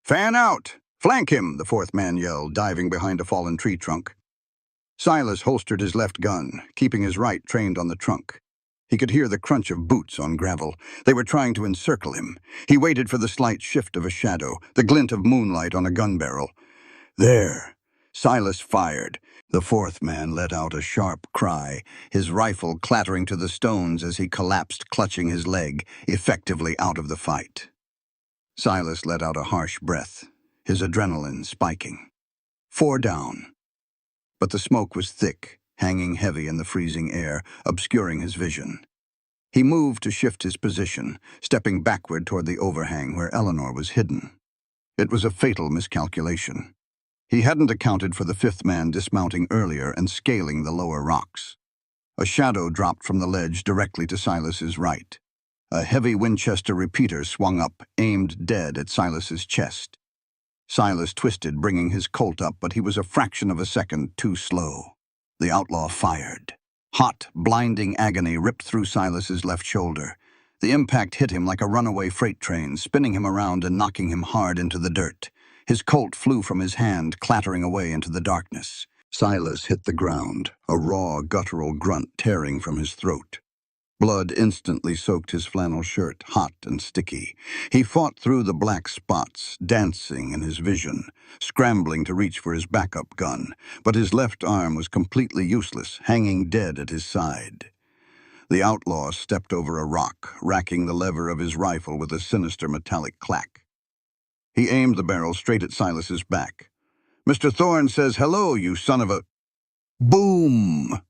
"Fan out! Flank him!" the 4th man yelled, diving behind a fallen tree trunk. Silas holstered his left gun, keeping his right trained on the trunk. He could hear the crunch of boots on gravel. They were trying to encircle him. He waited for the slight shift of a shadow, the glint of moonlight on a gun barrel. There! Silas fired. The 4th man let out a sharp cry, his rifle clattering to the stones as he collapsed, clutching his leg, effectively out of the fight. Silas let out a harsh breath, his adrenaline spiking. 4 down. But the smoke was thick, hanging heavy in the freezing air, obscuring his vision. He moved to shift his position, stepping backward toward the overhang where Eleanor was hidden. It was a fatal miscalculation. He hadn't accounted for the 5th man dismounting earlier and scaling the lower rocks. A shadow dropped from the ledge directly to Silas's right. A heavy Winchester repeater swung up, aimed dead at Silas's chest. Silas twisted, bringing his Colt up, but he was a fraction of a second too slow. The outlaw fired. Hot, blinding agony ripped through Silas's left shoulder. The impact hit him like a runaway freight train, spinning him around and knocking him hard into the dirt. His Colt flew from his hand, clattering away into the darkness. Silas hit the ground, a raw, guttural grunt tearing from his throat. Blood instantly soaked his flannel shirt, hot and sticky. He fought through the black spots, dancing in his vision, scrambling to reach for his backup gun, but his left arm was completely useless, hanging dead at his side. The outlaw stepped over a rock, racking the lever of his rifle with a sinister metallic clack. He aimed the barrel straight at Silas's back. "Mr. Thorne says hello, you son of a—" Boom!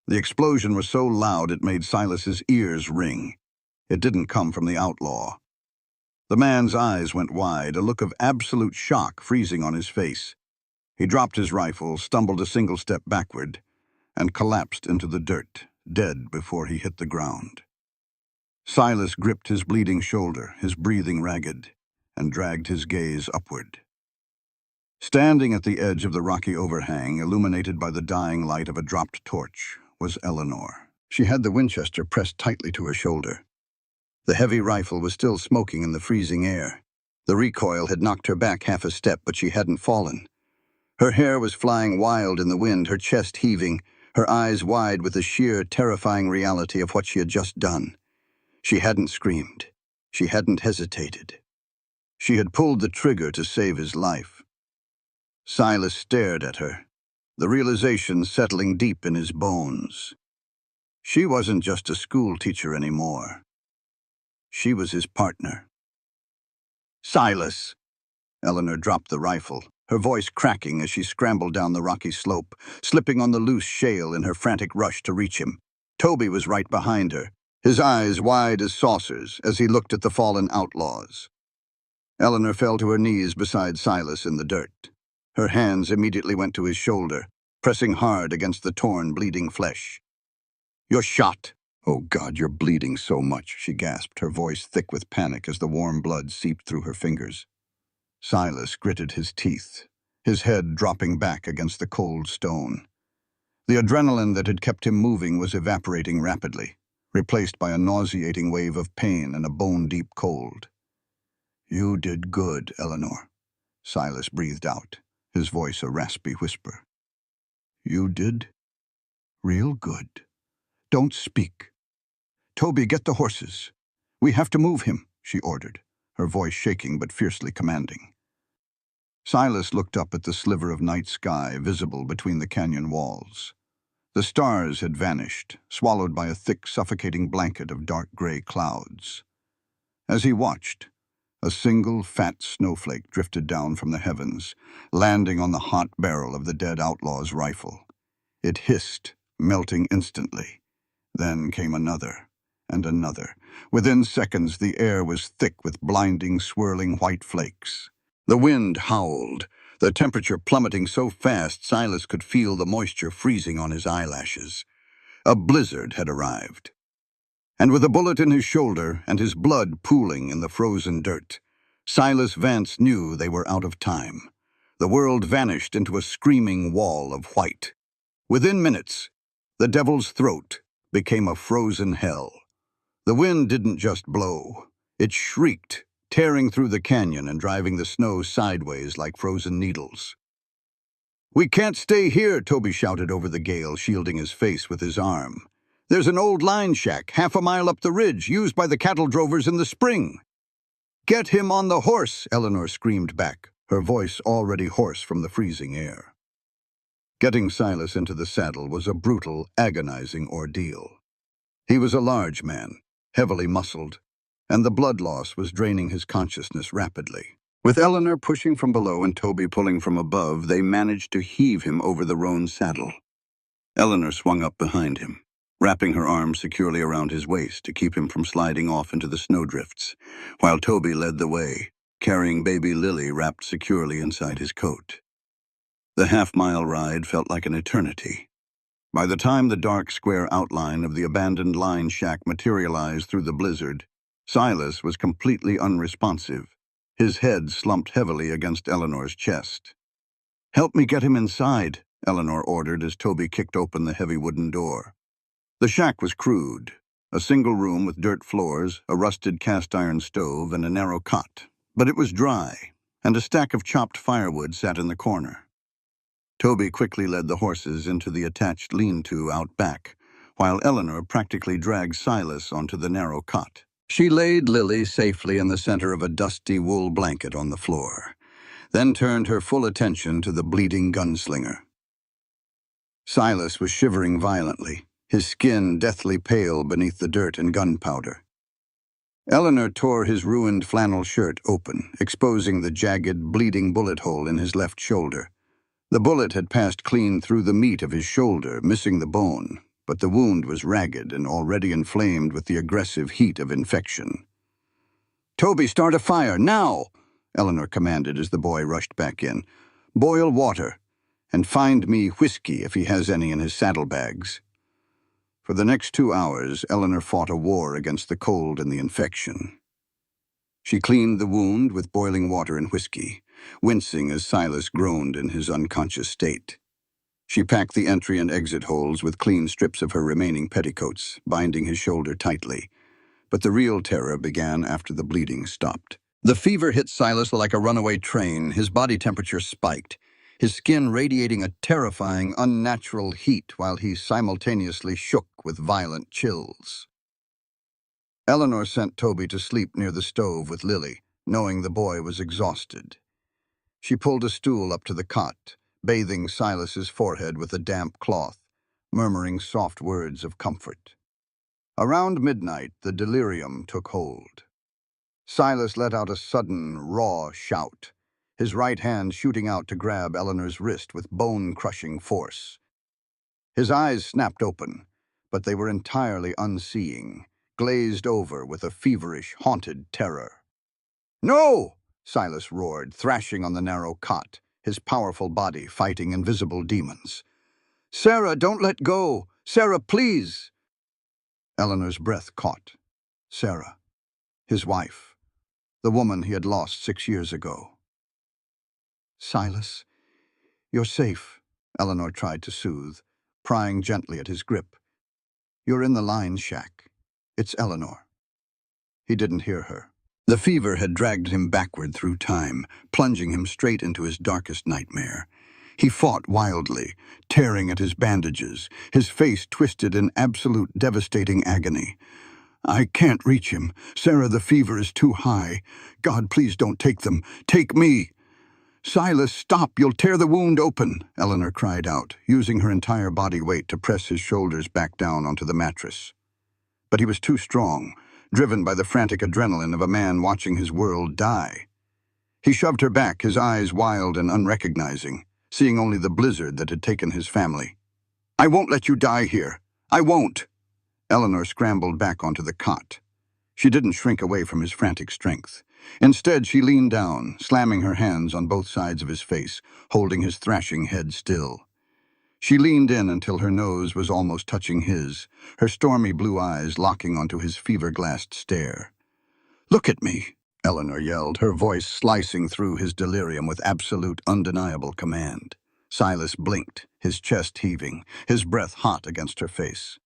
The explosion was so loud it made Silas's ears ring. It didn't come from the outlaw. The man's eyes went wide, a look of absolute shock freezing on his face. He dropped his rifle, stumbled a single step backward, and collapsed into the dirt, dead before he hit the ground. Silas gripped his bleeding shoulder, his breathing ragged, and dragged his gaze upward. Standing at the edge of the rocky overhang, illuminated by the dying light of a dropped torch, was Eleanor. She had the Winchester pressed tightly to her shoulder. The heavy rifle was still smoking in the freezing air. The recoil had knocked her back half a step, but she hadn't fallen. Her hair was flying wild in the wind, her chest heaving, her eyes wide with the sheer, terrifying reality of what she had just done. She hadn't screamed. She hadn't hesitated. She had pulled the trigger to save his life. Silas stared at her, the realization settling deep in his bones. She wasn't just a school teacher anymore. She was his partner. "Silas!" Eleanor dropped the rifle, her voice cracking as she scrambled down the rocky slope, slipping on the loose shale in her frantic rush to reach him. Toby was right behind her, his eyes wide as saucers as he looked at the fallen outlaws. Eleanor fell to her knees beside Silas in the dirt. Her hands immediately went to his shoulder, pressing hard against the torn, bleeding flesh. "You're shot." "Oh, God, you're bleeding so much," she gasped, her voice thick with panic as the warm blood seeped through her fingers. Silas gritted his teeth, his head dropping back against the cold stone. The adrenaline that had kept him moving was evaporating rapidly, replaced by a nauseating wave of pain and a bone-deep cold. "You did good, Eleanor," Silas breathed out, his voice a raspy whisper. "You did real good. Don't speak. Toby, get the horses. We have to move him," she ordered, her voice shaking but fiercely commanding. Silas looked up at the sliver of night sky visible between the canyon walls. The stars had vanished, swallowed by a thick, suffocating blanket of dark gray clouds. As he watched, a single fat snowflake drifted down from the heavens, landing on the hot barrel of the dead outlaw's rifle. It hissed, melting instantly. Then came another, and another. Within seconds, the air was thick with blinding, swirling white flakes. The wind howled, the temperature plummeting so fast Silas could feel the moisture freezing on his eyelashes. A blizzard had arrived. And with a bullet in his shoulder and his blood pooling in the frozen dirt, Silas Vance knew they were out of time. The world vanished into a screaming wall of white. Within minutes, the devil's throat became a frozen hell. The wind didn't just blow. It shrieked, tearing through the canyon and driving the snow sideways like frozen needles. "We can't stay here," Toby shouted over the gale, shielding his face with his arm. "There's an old line shack 1/2 mile up the ridge, used by the cattle drovers in the spring." "Get him on the horse," Eleanor screamed back, her voice already hoarse from the freezing air. Getting Silas into the saddle was a brutal, agonizing ordeal. He was a large man, heavily muscled, and the blood loss was draining his consciousness rapidly. With Eleanor pushing from below and Toby pulling from above, they managed to heave him over the roan saddle. Eleanor swung up behind him, wrapping her arms securely around his waist to keep him from sliding off into the snowdrifts, while Toby led the way, carrying baby Lily wrapped securely inside his coat. The 1/2 mile ride felt like an eternity. By the time the dark square outline of the abandoned line shack materialized through the blizzard, Silas was completely unresponsive, his head slumped heavily against Eleanor's chest. "Help me get him inside," Eleanor ordered as Toby kicked open the heavy wooden door. The shack was crude, a single room with dirt floors, a rusted cast-iron stove, and a narrow cot. But it was dry, and a stack of chopped firewood sat in the corner. Toby quickly led the horses into the attached lean-to out back, while Eleanor practically dragged Silas onto the narrow cot. She laid Lily safely in the center of a dusty wool blanket on the floor, then turned her full attention to the bleeding gunslinger. Silas was shivering violently, his skin deathly pale beneath the dirt and gunpowder. Eleanor tore his ruined flannel shirt open, exposing the jagged, bleeding bullet hole in his left shoulder. The bullet had passed clean through the meat of his shoulder, missing the bone, but the wound was ragged and already inflamed with the aggressive heat of infection. "Toby, start a fire, now!" Eleanor commanded as the boy rushed back in. "Boil water, and find me whiskey if he has any in his saddlebags." For the next 2 hours, Eleanor fought a war against the cold and the infection. She cleaned the wound with boiling water and whiskey, wincing as Silas groaned in his unconscious state. She packed the entry and exit holes with clean strips of her remaining petticoats, binding his shoulder tightly. But the real terror began after the bleeding stopped. The fever hit Silas like a runaway train, his body temperature spiked, his skin radiating a terrifying, unnatural heat while he simultaneously shook with violent chills. Eleanor sent Toby to sleep near the stove with Lily, knowing the boy was exhausted. She pulled a stool up to the cot, bathing Silas's forehead with a damp cloth, murmuring soft words of comfort. Around midnight, the delirium took hold. Silas let out a sudden, raw shout. his right hand shooting out to grab Eleanor's wrist with bone-crushing force. His eyes snapped open, but they were entirely unseeing, glazed over with a feverish, haunted terror. "No!" Silas roared, thrashing on the narrow cot, his powerful body fighting invisible demons. "Sarah, don't let go! Sarah, please!" Eleanor's breath caught. Sarah, his wife, the woman he had lost 6 years ago. "Silas, you're safe," Eleanor tried to soothe, prying gently at his grip. "You're in the lion shack. It's Eleanor." He didn't hear her. The fever had dragged him backward through time, plunging him straight into his darkest nightmare. He fought wildly, tearing at his bandages, his face twisted in absolute devastating agony. "I can't reach him. Sarah, the fever is too high. God, please don't take them. Take me." "Silas, stop! You'll tear the wound open," Eleanor cried out, using her entire body weight to press his shoulders back down onto the mattress. But he was too strong, driven by the frantic adrenaline of a man watching his world die. He shoved her back, his eyes wild and unrecognizing, seeing only the blizzard that had taken his family. "I won't let you die here. I won't." Eleanor scrambled back onto the cot. She didn't shrink away from his frantic strength. Instead, she leaned down, slamming her hands on both sides of his face, holding his thrashing head still. She leaned in until her nose was almost touching his, her stormy blue eyes locking onto his fever-glassed stare. "Look at me," Eleanor yelled, her voice slicing through his delirium with absolute, undeniable command. Silas blinked, his chest heaving, his breath hot against her face.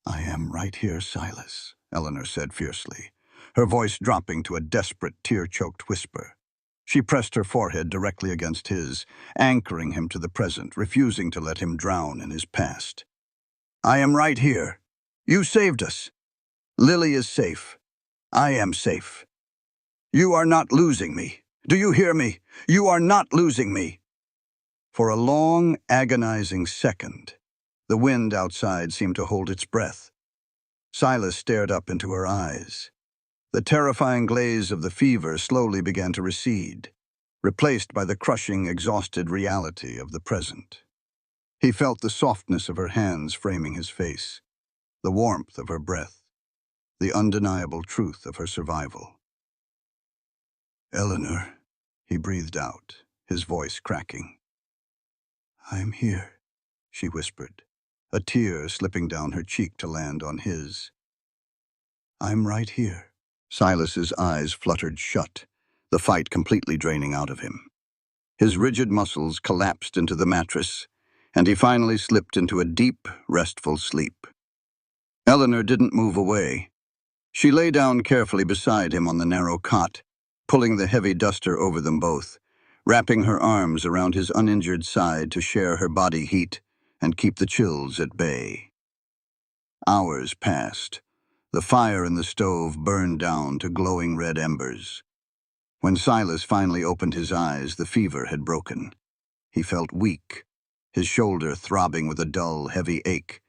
"I am right here, Silas," Eleanor said fiercely, her voice dropping to a desperate, tear-choked whisper. She pressed her forehead directly against his, anchoring him to the present, refusing to let him drown in his past. "I am right here. You saved us. Lily is safe. I am safe. You are not losing me. Do you hear me? You are not losing me." For a long, agonizing second, the wind outside seemed to hold its breath. Silas stared up into her eyes. The terrifying glaze of the fever slowly began to recede, replaced by the crushing, exhausted reality of the present. He felt the softness of her hands framing his face, the warmth of her breath, the undeniable truth of her survival. "Eleanor," he breathed out, his voice cracking. "I'm here," she whispered, a tear slipping down her cheek to land on his. "I'm right here." Silas's eyes fluttered shut, the fight completely draining out of him. His rigid muscles collapsed into the mattress, and he finally slipped into a deep, restful sleep. Eleanor didn't move away. She lay down carefully beside him on the narrow cot, pulling the heavy duster over them both, wrapping her arms around his uninjured side to share her body heat and keep the chills at bay. Hours passed. The fire in the stove burned down to glowing red embers. When Silas finally opened his eyes, the fever had broken. He felt weak, his shoulder throbbing with a dull, heavy ache,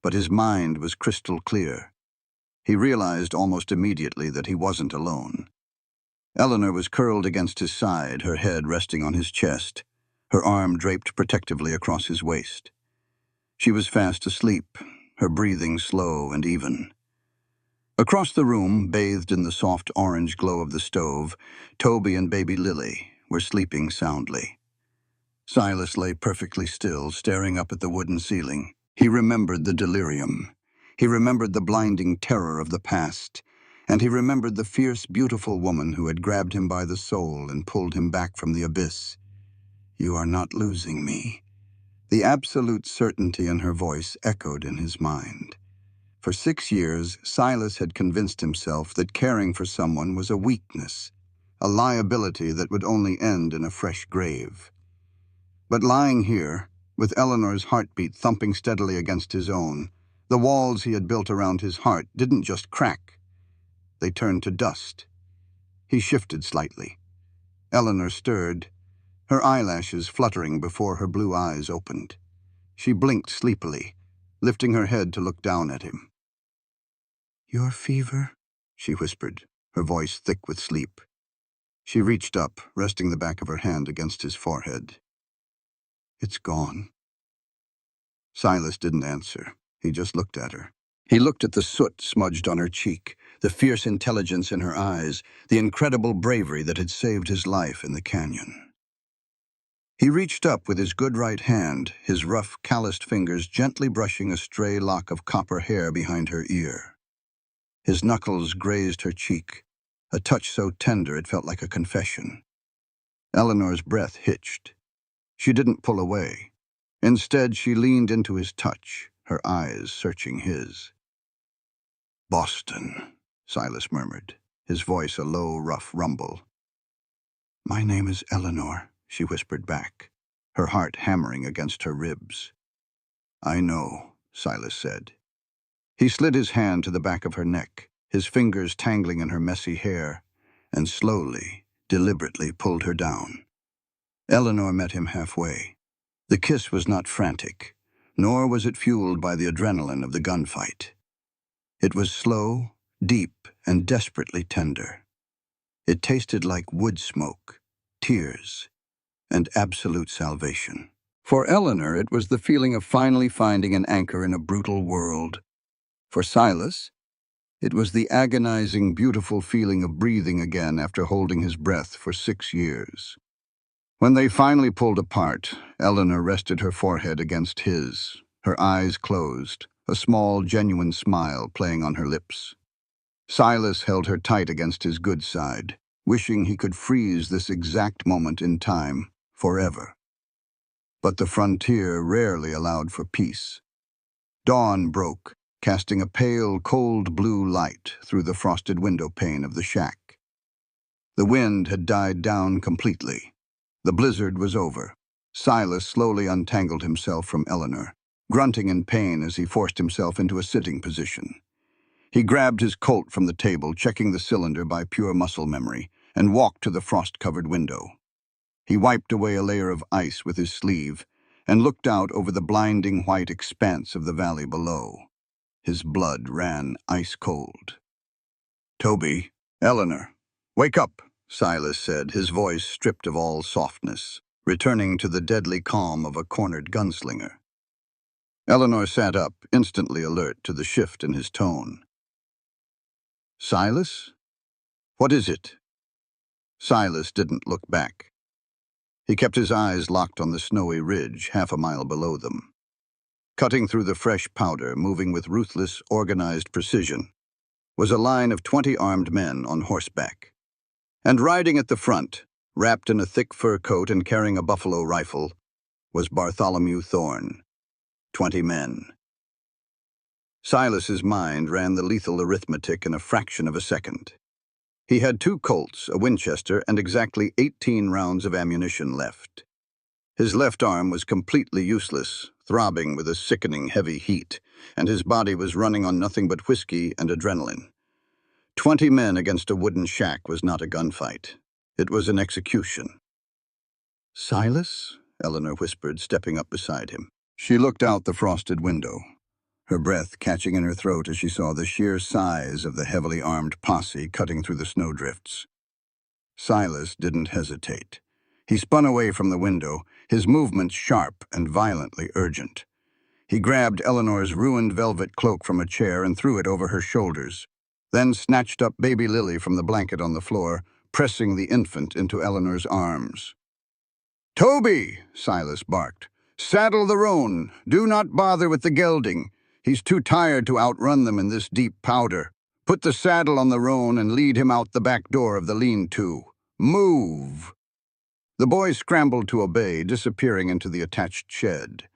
but his mind was crystal clear. He realized almost immediately that he wasn't alone. Eleanor was curled against his side, her head resting on his chest, her arm draped protectively across his waist. She was fast asleep, her breathing slow and even. Across the room, bathed in the soft orange glow of the stove, Toby and baby Lily were sleeping soundly. Silas lay perfectly still, staring up at the wooden ceiling. He remembered the delirium. He remembered the blinding terror of the past. And he remembered the fierce, beautiful woman who had grabbed him by the soul and pulled him back from the abyss. "You are not losing me." The absolute certainty in her voice echoed in his mind. For 6 years, Silas had convinced himself that caring for someone was a weakness, a liability that would only end in a fresh grave. But lying here, with Eleanor's heartbeat thumping steadily against his own, the walls he had built around his heart didn't just crack. They turned to dust. He shifted slightly. Eleanor stirred, her eyelashes fluttering before her blue eyes opened. She blinked sleepily, lifting her head to look down at him. "Your fever?" she whispered, her voice thick with sleep. She reached up, resting the back of her hand against his forehead. "It's gone." Silas didn't answer. He just looked at her. He looked at the soot smudged on her cheek, the fierce intelligence in her eyes, the incredible bravery that had saved his life in the canyon. He reached up with his good right hand, his rough, calloused fingers gently brushing a stray lock of copper hair behind her ear. His knuckles grazed her cheek, a touch so tender it felt like a confession. Eleanor's breath hitched. She didn't pull away. Instead, she leaned into his touch, her eyes searching his. "Boston," Silas murmured, his voice a low, rough rumble. "My name is Eleanor," she whispered back, her heart hammering against her ribs. "I know," Silas said. He slid his hand to the back of her neck, his fingers tangling in her messy hair, and slowly, deliberately pulled her down. Eleanor met him halfway. The kiss was not frantic, nor was it fueled by the adrenaline of the gunfight. It was slow, deep, and desperately tender. It tasted like wood smoke, tears, and absolute salvation. For Eleanor, it was the feeling of finally finding an anchor in a brutal world. For Silas, it was the agonizing, beautiful feeling of breathing again after holding his breath for 6 years. When they finally pulled apart, Eleanor rested her forehead against his, her eyes closed, a small, genuine smile playing on her lips. Silas held her tight against his good side, wishing he could freeze this exact moment in time, forever. But the frontier rarely allowed for peace. Dawn broke, casting a pale, cold blue light through the frosted window pane of the shack. The wind had died down completely. The blizzard was over. Silas slowly untangled himself from Eleanor, grunting in pain as he forced himself into a sitting position. He grabbed his Colt from the table, checking the cylinder by pure muscle memory, and walked to the frost-covered window. He wiped away a layer of ice with his sleeve and looked out over the blinding white expanse of the valley below. His blood ran ice-cold. "Toby, Eleanor, wake up," Silas said, his voice stripped of all softness, returning to the deadly calm of a cornered gunslinger. Eleanor sat up, instantly alert to the shift in his tone. "Silas? What is it?" Silas didn't look back. He kept his eyes locked on the snowy ridge 1/2 mile below them. Cutting through the fresh powder, moving with ruthless, organized precision, was a line of 20 armed men on horseback. And riding at the front, wrapped in a thick fur coat and carrying a buffalo rifle, was Bartholomew Thorne. 20 men. Silas's mind ran the lethal arithmetic in a fraction of a second. He had 2 Colts, a Winchester, and exactly 18 rounds of ammunition left. His left arm was completely useless, throbbing with a sickening heavy heat, and his body was running on nothing but whiskey and adrenaline. 20 men against a wooden shack was not a gunfight. It was an execution. "Silas?" Eleanor whispered, stepping up beside him. She looked out the frosted window, her breath catching in her throat as she saw the sheer size of the heavily armed posse cutting through the snowdrifts. Silas didn't hesitate. He spun away from the window, his movements sharp and violently urgent. He grabbed Eleanor's ruined velvet cloak from a chair and threw it over her shoulders, then snatched up baby Lily from the blanket on the floor, pressing the infant into Eleanor's arms. "Toby!" Silas barked. "Saddle the roan. Do not bother with the gelding. He's too tired to outrun them in this deep powder. Put the saddle on the roan and lead him out the back door of the lean-to. Move!" The boy scrambled to obey, disappearing into the attached shed.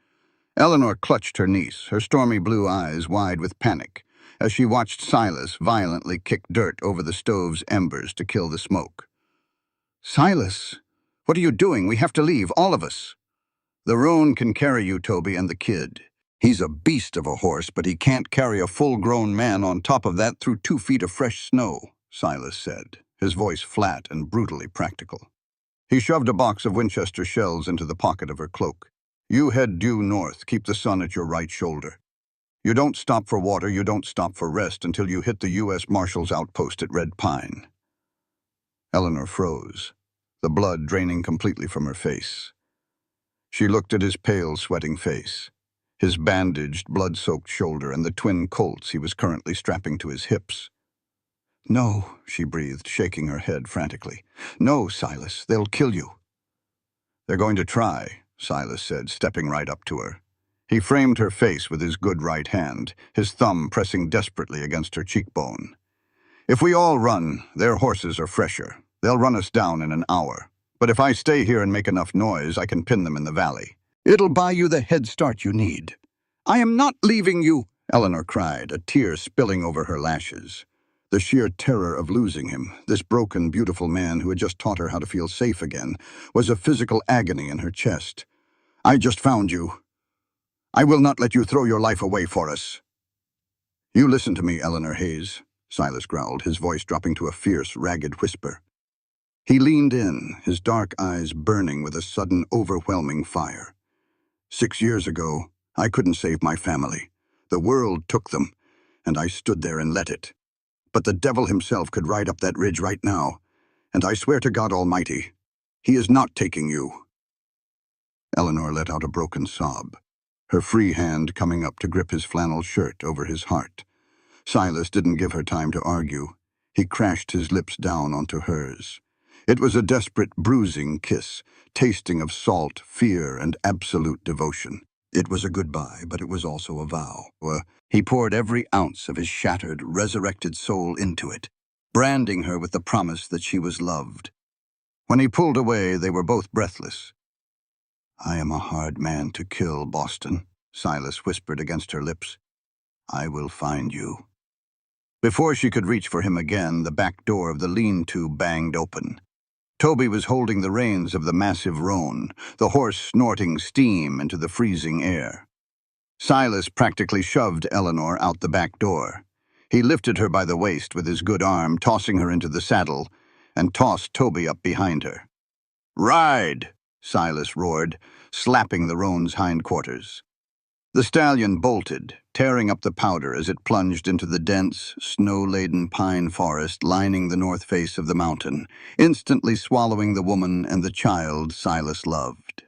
Eleanor clutched her niece, her stormy blue eyes wide with panic, as she watched Silas violently kick dirt over the stove's embers to kill the smoke. "Silas, what are you doing? We have to leave, all of us." "The roan can carry you, Toby, and the kid. He's a beast of a horse, but he can't carry a full-grown man on top of that through 2 feet of fresh snow," Silas said, his voice flat and brutally practical. He shoved a box of Winchester shells into the pocket of her cloak. "You head due north, keep the sun at your right shoulder. You don't stop for water, you don't stop for rest until you hit the U.S. Marshal's outpost at Red Pine." Eleanor froze, the blood draining completely from her face. She looked at his pale, sweating face, his bandaged, blood-soaked shoulder, and the twin Colts he was currently strapping to his hips. "No," she breathed, shaking her head frantically. "No, Silas, they'll kill you." "They're going to try," Silas said, stepping right up to her. He framed her face with his good right hand, his thumb pressing desperately against her cheekbone. "If we all run, their horses are fresher. They'll run us down in an hour. But if I stay here and make enough noise, I can pin them in the valley. It'll buy you the head start you need." "I am not leaving you," Eleanor cried, a tear spilling over her lashes. The sheer terror of losing him, this broken, beautiful man who had just taught her how to feel safe again, was a physical agony in her chest. "I just found you. I will not let you throw your life away for us." "You listen to me, Eleanor Hayes," Silas growled, his voice dropping to a fierce, ragged whisper. He leaned in, his dark eyes burning with a sudden, overwhelming fire. 6 years ago, I couldn't save my family. The world took them, and I stood there and let it. But the devil himself could ride up that ridge right now, and I swear to God Almighty, he is not taking you." Eleanor let out a broken sob, her free hand coming up to grip his flannel shirt over his heart. Silas didn't give her time to argue. He crashed his lips down onto hers. It was a desperate, bruising kiss, tasting of salt, fear, and absolute devotion. It was a goodbye, but it was also a vow. He poured every ounce of his shattered, resurrected soul into it, branding her with the promise that she was loved. When he pulled away, they were both breathless. "I am a hard man to kill, Boston," Silas whispered against her lips. "I will find you." Before she could reach for him again, the back door of the lean-to banged open. Toby was holding the reins of the massive roan, the horse snorting steam into the freezing air. Silas practically shoved Eleanor out the back door. He lifted her by the waist with his good arm, tossing her into the saddle, and tossed Toby up behind her. "Ride!" Silas roared, slapping the roan's hindquarters. The stallion bolted, tearing up the powder as it plunged into the dense, snow-laden pine forest lining the north face of the mountain, instantly swallowing the woman and the child Silas loved.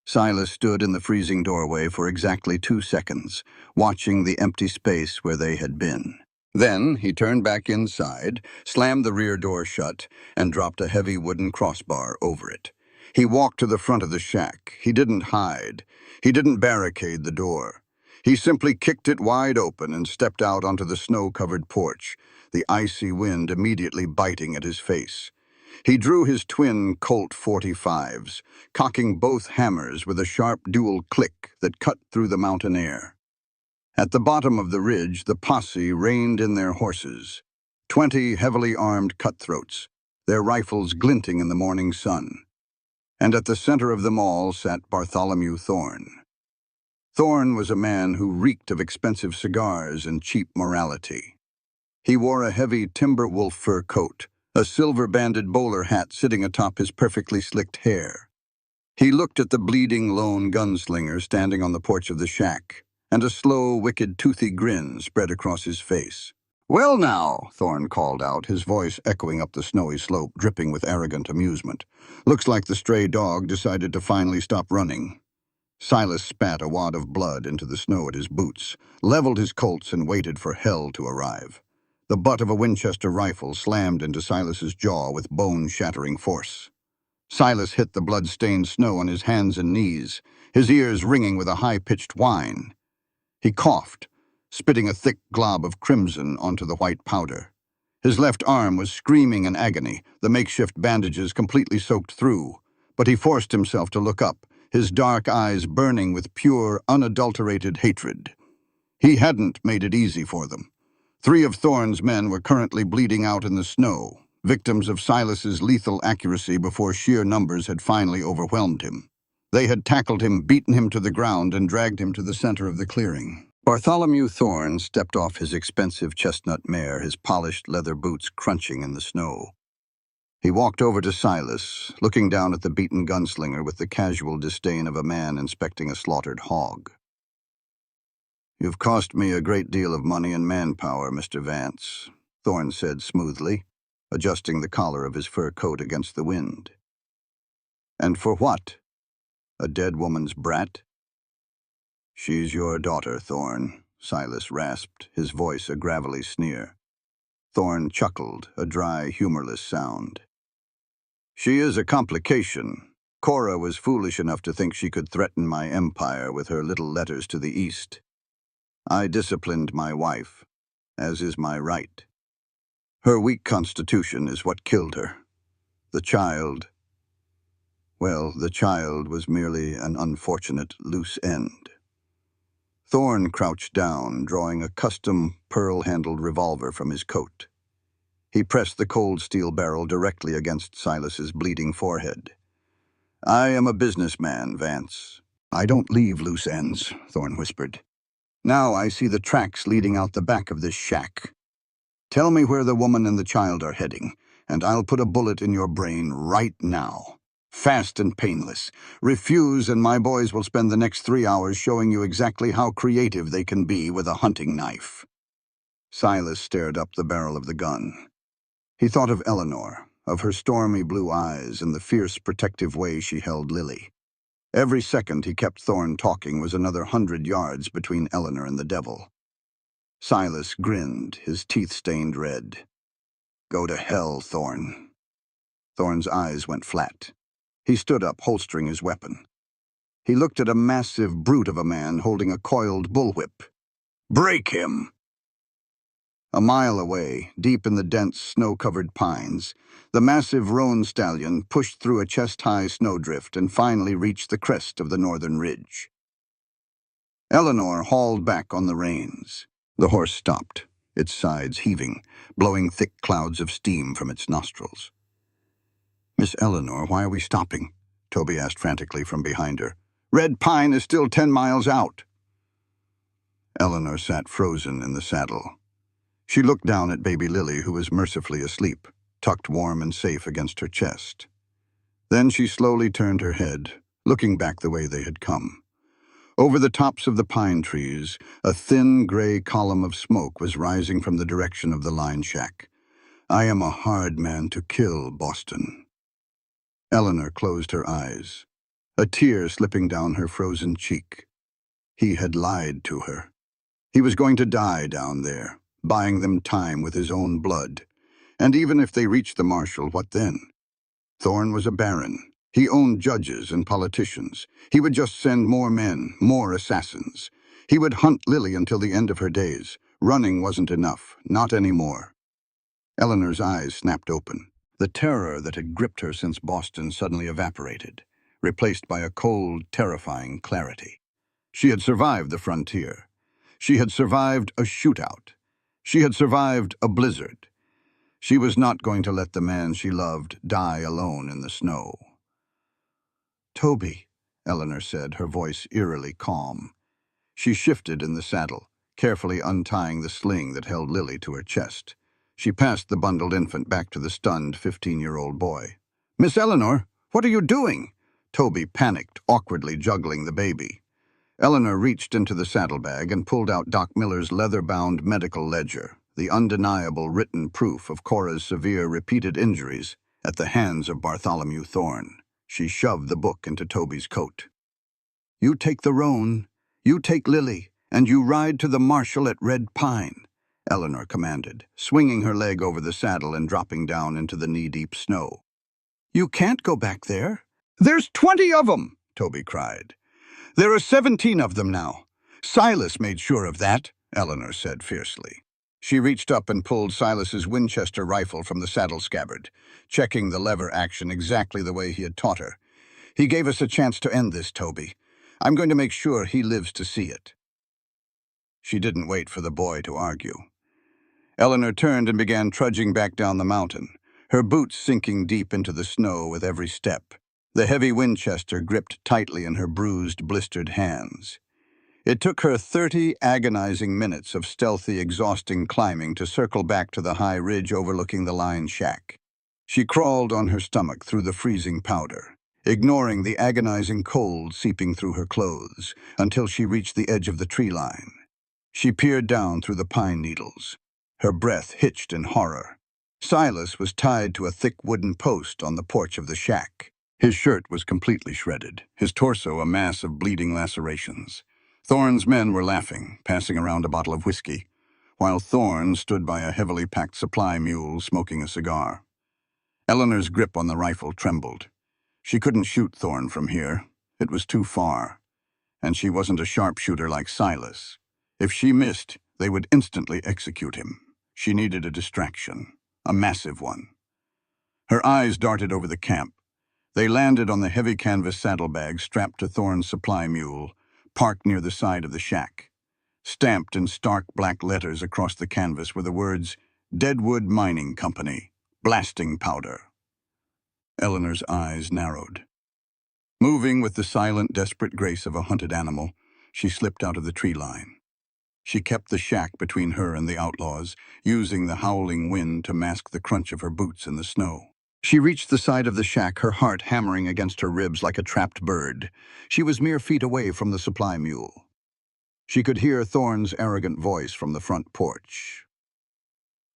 Silas stood in the freezing doorway for exactly 2 seconds, watching the empty space where they had been. Then he turned back inside, slammed the rear door shut, and dropped a heavy wooden crossbar over it. He walked to the front of the shack. He didn't hide. He didn't barricade the door. He simply kicked it wide open and stepped out onto the snow-covered porch, the icy wind immediately biting at his face. He drew his twin Colt .45s, cocking both hammers with a sharp dual click that cut through the mountain air. At the bottom of the ridge, the posse reined in their horses, 20 heavily armed cutthroats, their rifles glinting in the morning sun. And at the center of them all sat Bartholomew Thorne. Thorne was a man who reeked of expensive cigars and cheap morality. He wore a heavy timber wolf fur coat, a silver-banded bowler hat sitting atop his perfectly slicked hair. He looked at the bleeding lone gunslinger standing on the porch of the shack, and a slow, wicked, toothy grin spread across his face. "Well now," Thorne called out, his voice echoing up the snowy slope, dripping with arrogant amusement. "Looks like the stray dog decided to finally stop running." Silas spat a wad of blood into the snow at his boots, leveled his Colts, and waited for hell to arrive. The butt of a Winchester rifle slammed into Silas's jaw with bone-shattering force. Silas hit the blood-stained snow on his hands and knees, his ears ringing with a high-pitched whine. He coughed, spitting a thick glob of crimson onto the white powder. His left arm was screaming in agony, the makeshift bandages completely soaked through, but he forced himself to look up, his dark eyes burning with pure, unadulterated hatred. He hadn't made it easy for them. 3 of Thorne's men were currently bleeding out in the snow, victims of Silas's lethal accuracy before sheer numbers had finally overwhelmed him. They had tackled him, beaten him to the ground, and dragged him to the center of the clearing. Bartholomew Thorne stepped off his expensive chestnut mare, his polished leather boots crunching in the snow. He walked over to Silas, looking down at the beaten gunslinger with the casual disdain of a man inspecting a slaughtered hog. "You've cost me a great deal of money and manpower, Mr. Vance," Thorne said smoothly. adjusting the collar of his fur coat against the wind. And for what? A dead woman's brat? She's your daughter, Thorn, Silas rasped, his voice a gravelly sneer. Thorn chuckled, a dry, humorless sound. She is a complication. Cora was foolish enough to think she could threaten my empire with her little letters to the east. I disciplined my wife, as is my right. Her weak constitution is what killed her. The child was merely an unfortunate loose end. Thorn crouched down, drawing a custom pearl-handled revolver from his coat. He pressed the cold steel barrel directly against Silas's bleeding forehead. I am a businessman, Vance. I don't leave loose ends, Thorn whispered. Now I see the tracks leading out the back of this shack. Tell me where the woman and the child are heading, and I'll put a bullet in your brain right now. Fast and painless. Refuse, and my boys will spend the next 3 hours showing you exactly how creative they can be with a hunting knife. Silas stared up the barrel of the gun. He thought of Eleanor, of her stormy blue eyes and the fierce, protective way she held Lily. Every second he kept Thorn talking was another 100 yards between Eleanor and the devil. Silas grinned, his teeth stained red. Go to hell, Thorn. Thorn's eyes went flat. He stood up, holstering his weapon. He looked at a massive brute of a man holding a coiled bullwhip. Break him! A mile away, deep in the dense, snow-covered pines, the massive roan stallion pushed through a chest-high snowdrift and finally reached the crest of the northern ridge. Eleanor hauled back on the reins. The horse stopped, its sides heaving, blowing thick clouds of steam from its nostrils. Miss Eleanor, why are we stopping? Toby asked frantically from behind her. Red Pine is still 10 miles out. Eleanor sat frozen in the saddle. She looked down at baby Lily, who was mercifully asleep, tucked warm and safe against her chest. Then she slowly turned her head, looking back the way they had come. Over the tops of the pine trees, a thin gray column of smoke was rising from the direction of the line shack. I am a hard man to kill, Boston. Eleanor closed her eyes, a tear slipping down her frozen cheek. He had lied to her. He was going to die down there, buying them time with his own blood. And even if they reached the marshal, what then? Thorn was a baron. He owned judges and politicians. He would just send more men, more assassins. He would hunt Lily until the end of her days. Running wasn't enough, not anymore. Eleanor's eyes snapped open. The terror that had gripped her since Boston suddenly evaporated, replaced by a cold, terrifying clarity. She had survived the frontier. She had survived a shootout. She had survived a blizzard. She was not going to let the man she loved die alone in the snow. Toby, Eleanor said, her voice eerily calm. She shifted in the saddle, carefully untying the sling that held Lily to her chest. She passed the bundled infant back to the stunned 15-year-old boy. Miss Eleanor, what are you doing? Toby panicked, awkwardly juggling the baby. Eleanor reached into the saddlebag and pulled out Doc Miller's leather-bound medical ledger, the undeniable written proof of Cora's severe repeated injuries at the hands of Bartholomew Thorn. She shoved the book into Toby's coat. You take the roan, you take Lily, and you ride to the marshal at Red Pine, Eleanor commanded, swinging her leg over the saddle and dropping down into the knee-deep snow. You can't go back there. There's 20 of them, Toby cried. There are 17 of them now. Silas made sure of that, Eleanor said fiercely. She reached up and pulled Silas's Winchester rifle from the saddle scabbard, checking the lever action exactly the way he had taught her. He gave us a chance to end this, Toby. I'm going to make sure he lives to see it. She didn't wait for the boy to argue. Eleanor turned and began trudging back down the mountain, her boots sinking deep into the snow with every step. The heavy Winchester gripped tightly in her bruised, blistered hands. It took her 30 agonizing minutes of stealthy, exhausting climbing to circle back to the high ridge overlooking the line shack. She crawled on her stomach through the freezing powder, ignoring the agonizing cold seeping through her clothes, until she reached the edge of the tree line. She peered down through the pine needles, her breath hitched in horror. Silas was tied to a thick wooden post on the porch of the shack. His shirt was completely shredded, his torso a mass of bleeding lacerations. Thorne's men were laughing, passing around a bottle of whiskey, while Thorne stood by a heavily packed supply mule smoking a cigar. Eleanor's grip on the rifle trembled. She couldn't shoot Thorne from here. It was too far, and she wasn't a sharpshooter like Silas. If she missed, they would instantly execute him. She needed a distraction, a massive one. Her eyes darted over the camp. They landed on the heavy canvas saddlebags strapped to Thorne's supply mule, parked near the side of the shack. Stamped in stark black letters across the canvas were the words, "Deadwood Mining Company, Blasting Powder." Eleanor's eyes narrowed. Moving with the silent, desperate grace of a hunted animal, she slipped out of the tree line. She kept the shack between her and the outlaws, using the howling wind to mask the crunch of her boots in the snow. She reached the side of the shack, her heart hammering against her ribs like a trapped bird. She was mere feet away from the supply mule. She could hear Thorne's arrogant voice from the front porch.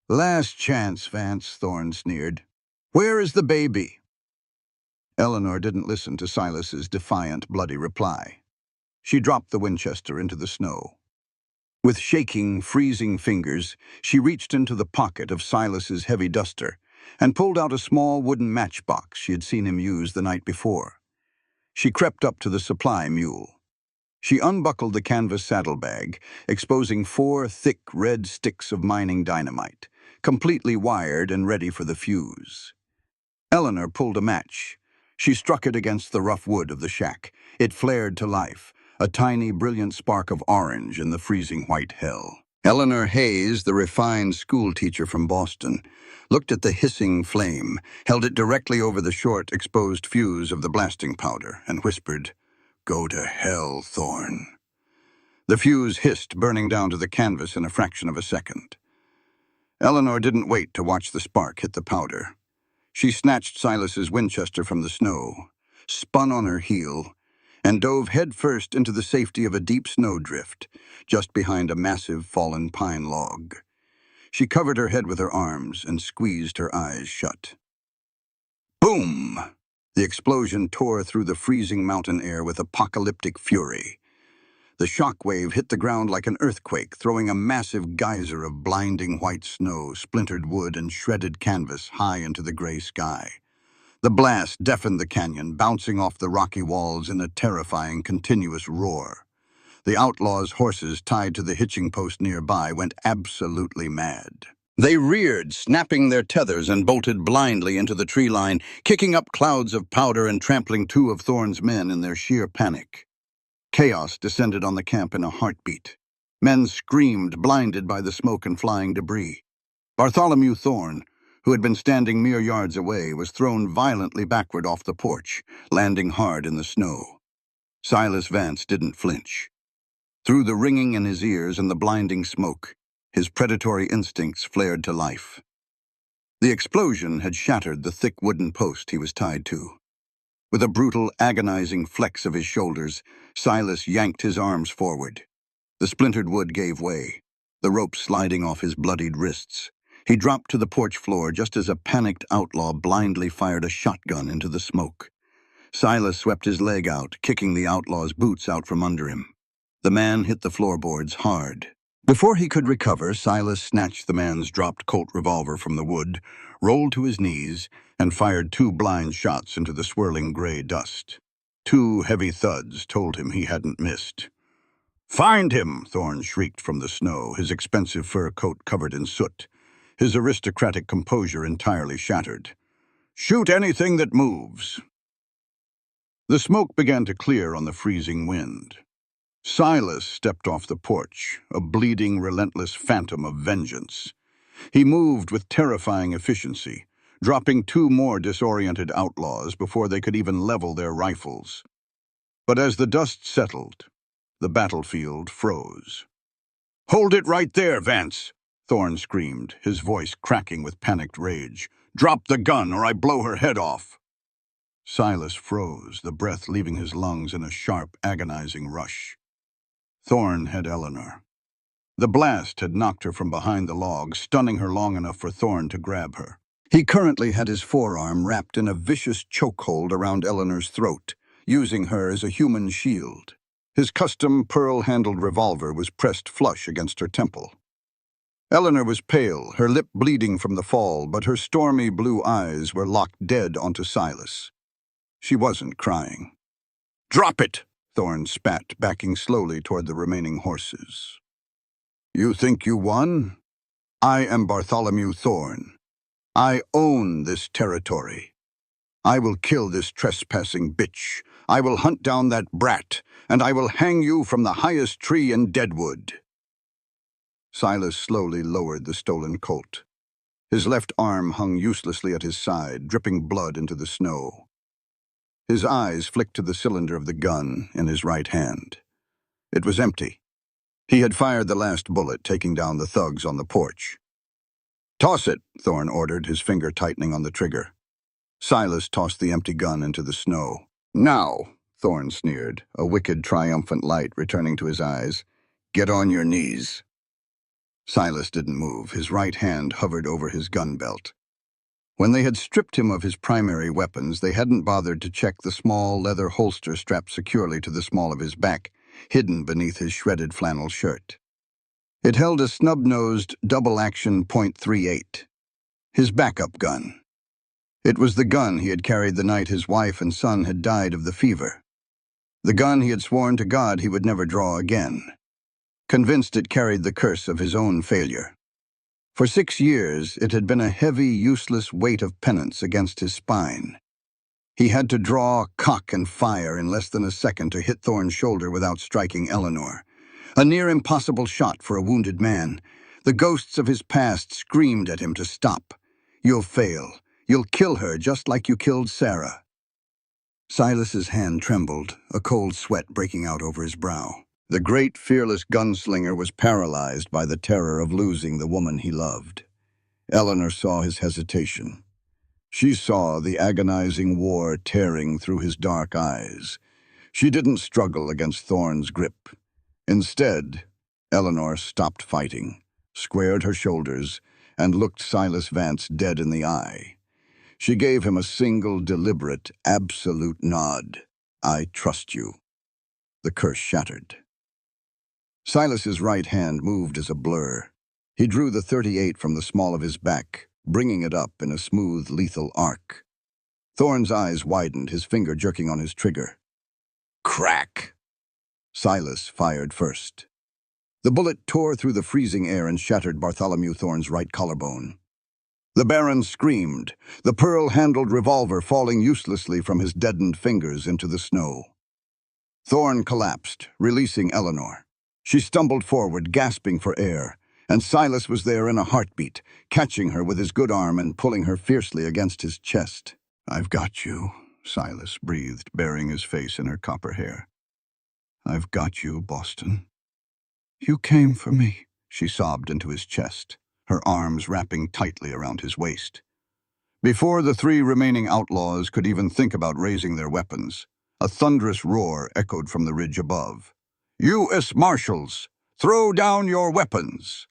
"Last chance, Vance," Thorne sneered. "Where is the baby?" Eleanor didn't listen to Silas's defiant, bloody reply. She dropped the Winchester into the snow. With shaking, freezing fingers, she reached into the pocket of Silas's heavy duster and pulled out a small wooden matchbox she had seen him use the night before. She crept up to the supply mule. She unbuckled the canvas saddlebag, exposing 4 thick red sticks of mining dynamite, completely wired and ready for the fuse. Eleanor pulled a match. She struck it against the rough wood of the shack. It flared to life, a tiny, brilliant spark of orange in the freezing white hell. Eleanor Hayes, the refined schoolteacher from Boston, looked at the hissing flame, held it directly over the short, exposed fuse of the blasting powder, and whispered, "Go to hell, Thorne." The fuse hissed, burning down to the canvas in a fraction of a second. Eleanor didn't wait to watch the spark hit the powder. She snatched Silas's Winchester from the snow, spun on her heel, and dove headfirst into the safety of a deep snowdrift just behind a massive fallen pine log. She covered her head with her arms and squeezed her eyes shut. Boom! The explosion tore through the freezing mountain air with apocalyptic fury. The shockwave hit the ground like an earthquake, throwing a massive geyser of blinding white snow, splintered wood, and shredded canvas high into the gray sky. The blast deafened the canyon, bouncing off the rocky walls in a terrifying, continuous roar. The outlaws' horses tied to the hitching post nearby went absolutely mad. They reared, snapping their tethers, and bolted blindly into the tree line, kicking up clouds of powder and trampling 2 of Thorne's men in their sheer panic. Chaos descended on the camp in a heartbeat. Men screamed, blinded by the smoke and flying debris. Bartholomew Thorne, who had been standing mere yards away, was thrown violently backward off the porch, landing hard in the snow. Silas Vance didn't flinch. Through the ringing in his ears and the blinding smoke, his predatory instincts flared to life. The explosion had shattered the thick wooden post he was tied to. With a brutal, agonizing flex of his shoulders, Silas yanked his arms forward. The splintered wood gave way, the rope sliding off his bloodied wrists. He dropped to the porch floor just as a panicked outlaw blindly fired a shotgun into the smoke. Silas swept his leg out, kicking the outlaw's boots out from under him. The man hit the floorboards hard. Before he could recover, Silas snatched the man's dropped Colt revolver from the wood, rolled to his knees, and fired 2 blind shots into the swirling gray dust. 2 heavy thuds told him he hadn't missed. "Find him!" Thorne shrieked from the snow, his expensive fur coat covered in soot, his aristocratic composure entirely shattered. "Shoot anything that moves." The smoke began to clear on the freezing wind. Silas stepped off the porch, a bleeding, relentless phantom of vengeance. He moved with terrifying efficiency, dropping 2 more disoriented outlaws before they could even level their rifles. But as the dust settled, the battlefield froze. "Hold it right there, Vance!" Thorne screamed, his voice cracking with panicked rage. "Drop the gun or I blow her head off!" Silas froze, the breath leaving his lungs in a sharp, agonizing rush. Thorne had Eleanor. The blast had knocked her from behind the log, stunning her long enough for Thorne to grab her. He currently had his forearm wrapped in a vicious chokehold around Eleanor's throat, using her as a human shield. His custom pearl-handled revolver was pressed flush against her temple. Eleanor was pale, her lip bleeding from the fall, but her stormy blue eyes were locked dead onto Silas. She wasn't crying. "Drop it!" Thorne spat, backing slowly toward the remaining horses. "You think you won? I am Bartholomew Thorne. I own this territory. I will kill this trespassing bitch. I will hunt down that brat, and I will hang you from the highest tree in Deadwood." Silas slowly lowered the stolen colt. His left arm hung uselessly at his side, dripping blood into the snow. His eyes flicked to the cylinder of the gun in his right hand. It was empty. He had fired the last bullet, taking down the thugs on the porch. "Toss it," Thorne ordered, his finger tightening on the trigger. Silas tossed the empty gun into the snow. "Now," Thorne sneered, a wicked, triumphant light returning to his eyes, "get on your knees." Silas didn't move. His right hand hovered over his gun belt. When they had stripped him of his primary weapons, they hadn't bothered to check the small leather holster strapped securely to the small of his back, hidden beneath his shredded flannel shirt. It held a snub-nosed double-action .38, his backup gun. It was the gun he had carried the night his wife and son had died of the fever. The gun he had sworn to God he would never draw again, convinced it carried the curse of his own failure. For 6 years, it had been a heavy, useless weight of penance against his spine. He had to draw, cock, and fire in less than a second to hit Thorne's shoulder without striking Eleanor. A near-impossible shot for a wounded man. The ghosts of his past screamed at him to stop. "You'll fail. You'll kill her just like you killed Sarah." Silas's hand trembled, a cold sweat breaking out over his brow. The great, fearless gunslinger was paralyzed by the terror of losing the woman he loved. Eleanor saw his hesitation. She saw the agonizing war tearing through his dark eyes. She didn't struggle against Thorne's grip. Instead, Eleanor stopped fighting, squared her shoulders, and looked Silas Vance dead in the eye. She gave him a single, deliberate, absolute nod. "I trust you." The curse shattered. Silas's right hand moved as a blur. He drew the .38 from the small of his back, bringing it up in a smooth, lethal arc. Thorne's eyes widened, his finger jerking on his trigger. Crack! Silas fired first. The bullet tore through the freezing air and shattered Bartholomew Thorne's right collarbone. The Baron screamed, the pearl-handled revolver falling uselessly from his deadened fingers into the snow. Thorne collapsed, releasing Eleanor. She stumbled forward, gasping for air, and Silas was there in a heartbeat, catching her with his good arm and pulling her fiercely against his chest. "I've got you," Silas breathed, burying his face in her copper hair. "I've got you, Boston." "You came for me," she sobbed into his chest, her arms wrapping tightly around his waist. Before the 3 remaining outlaws could even think about raising their weapons, a thunderous roar echoed from the ridge above. "U.S. Marshals, throw down your weapons!"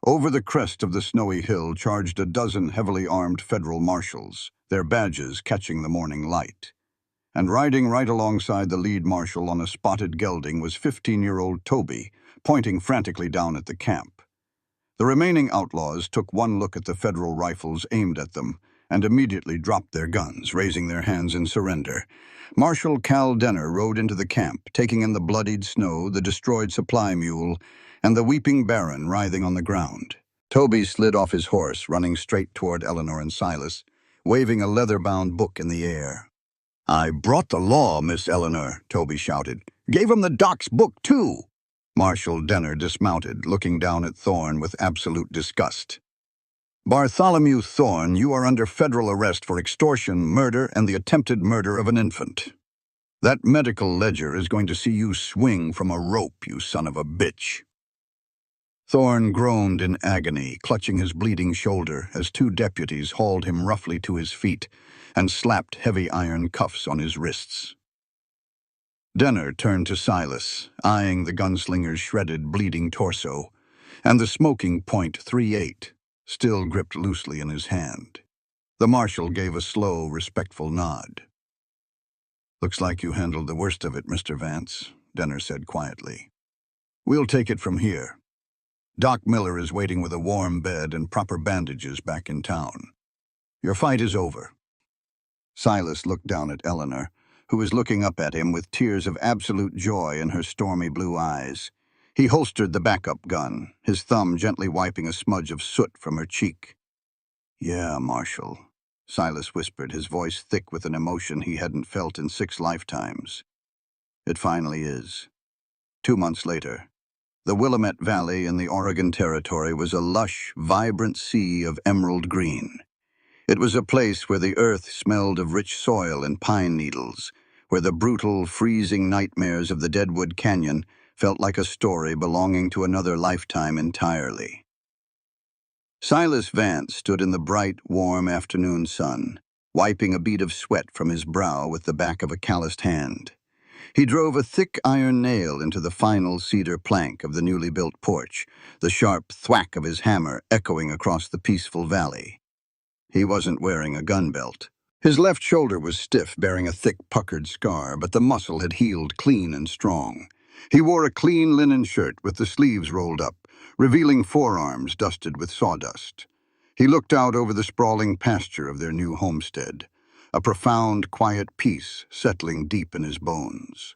Over the crest of the snowy hill charged a dozen heavily armed federal marshals, their badges catching the morning light. And riding right alongside the lead marshal on a spotted gelding was 15-year-old Toby, pointing frantically down at the camp. The remaining outlaws took one look at the federal rifles aimed at them and immediately dropped their guns, raising their hands in surrender. Marshal Cal Denner rode into the camp, taking in the bloodied snow, the destroyed supply mule, and the weeping Baron writhing on the ground. Toby slid off his horse, running straight toward Eleanor and Silas, waving a leather-bound book in the air. "I brought the law, Miss Eleanor," Toby shouted. "Gave him the doc's book, too." Marshal Denner dismounted, looking down at Thorne with absolute disgust. "Bartholomew Thorne, you are under federal arrest for extortion, murder, and the attempted murder of an infant. That medical ledger is going to see you swing from a rope, you son of a bitch." Thorne groaned in agony, clutching his bleeding shoulder as 2 deputies hauled him roughly to his feet and slapped heavy iron cuffs on his wrists. Denner turned to Silas, eyeing the gunslinger's shredded, bleeding torso, and the smoking .38, still gripped loosely in his hand. The marshal gave a slow, respectful nod. "Looks like you handled the worst of it, Mr. Vance," Denner said quietly. "We'll take it from here. Doc Miller is waiting with a warm bed and proper bandages back in town. Your fight is over." Silas looked down at Eleanor, who was looking up at him with tears of absolute joy in her stormy blue eyes. He holstered the backup gun, his thumb gently wiping a smudge of soot from her cheek. "Yeah, Marshal," Silas whispered, his voice thick with an emotion he hadn't felt in 6 lifetimes. "It finally is." 2 months later, the Willamette Valley in the Oregon Territory was a lush, vibrant sea of emerald green. It was a place where the earth smelled of rich soil and pine needles, where the brutal, freezing nightmares of the Deadwood Canyon felt like a story belonging to another lifetime entirely. Silas Vance stood in the bright, warm afternoon sun, wiping a bead of sweat from his brow with the back of a calloused hand. He drove a thick iron nail into the final cedar plank of the newly built porch, the sharp thwack of his hammer echoing across the peaceful valley. He wasn't wearing a gun belt. His left shoulder was stiff, bearing a thick, puckered scar, but the muscle had healed clean and strong. He wore a clean linen shirt with the sleeves rolled up, revealing forearms dusted with sawdust. He looked out over the sprawling pasture of their new homestead, a profound, quiet peace settling deep in his bones.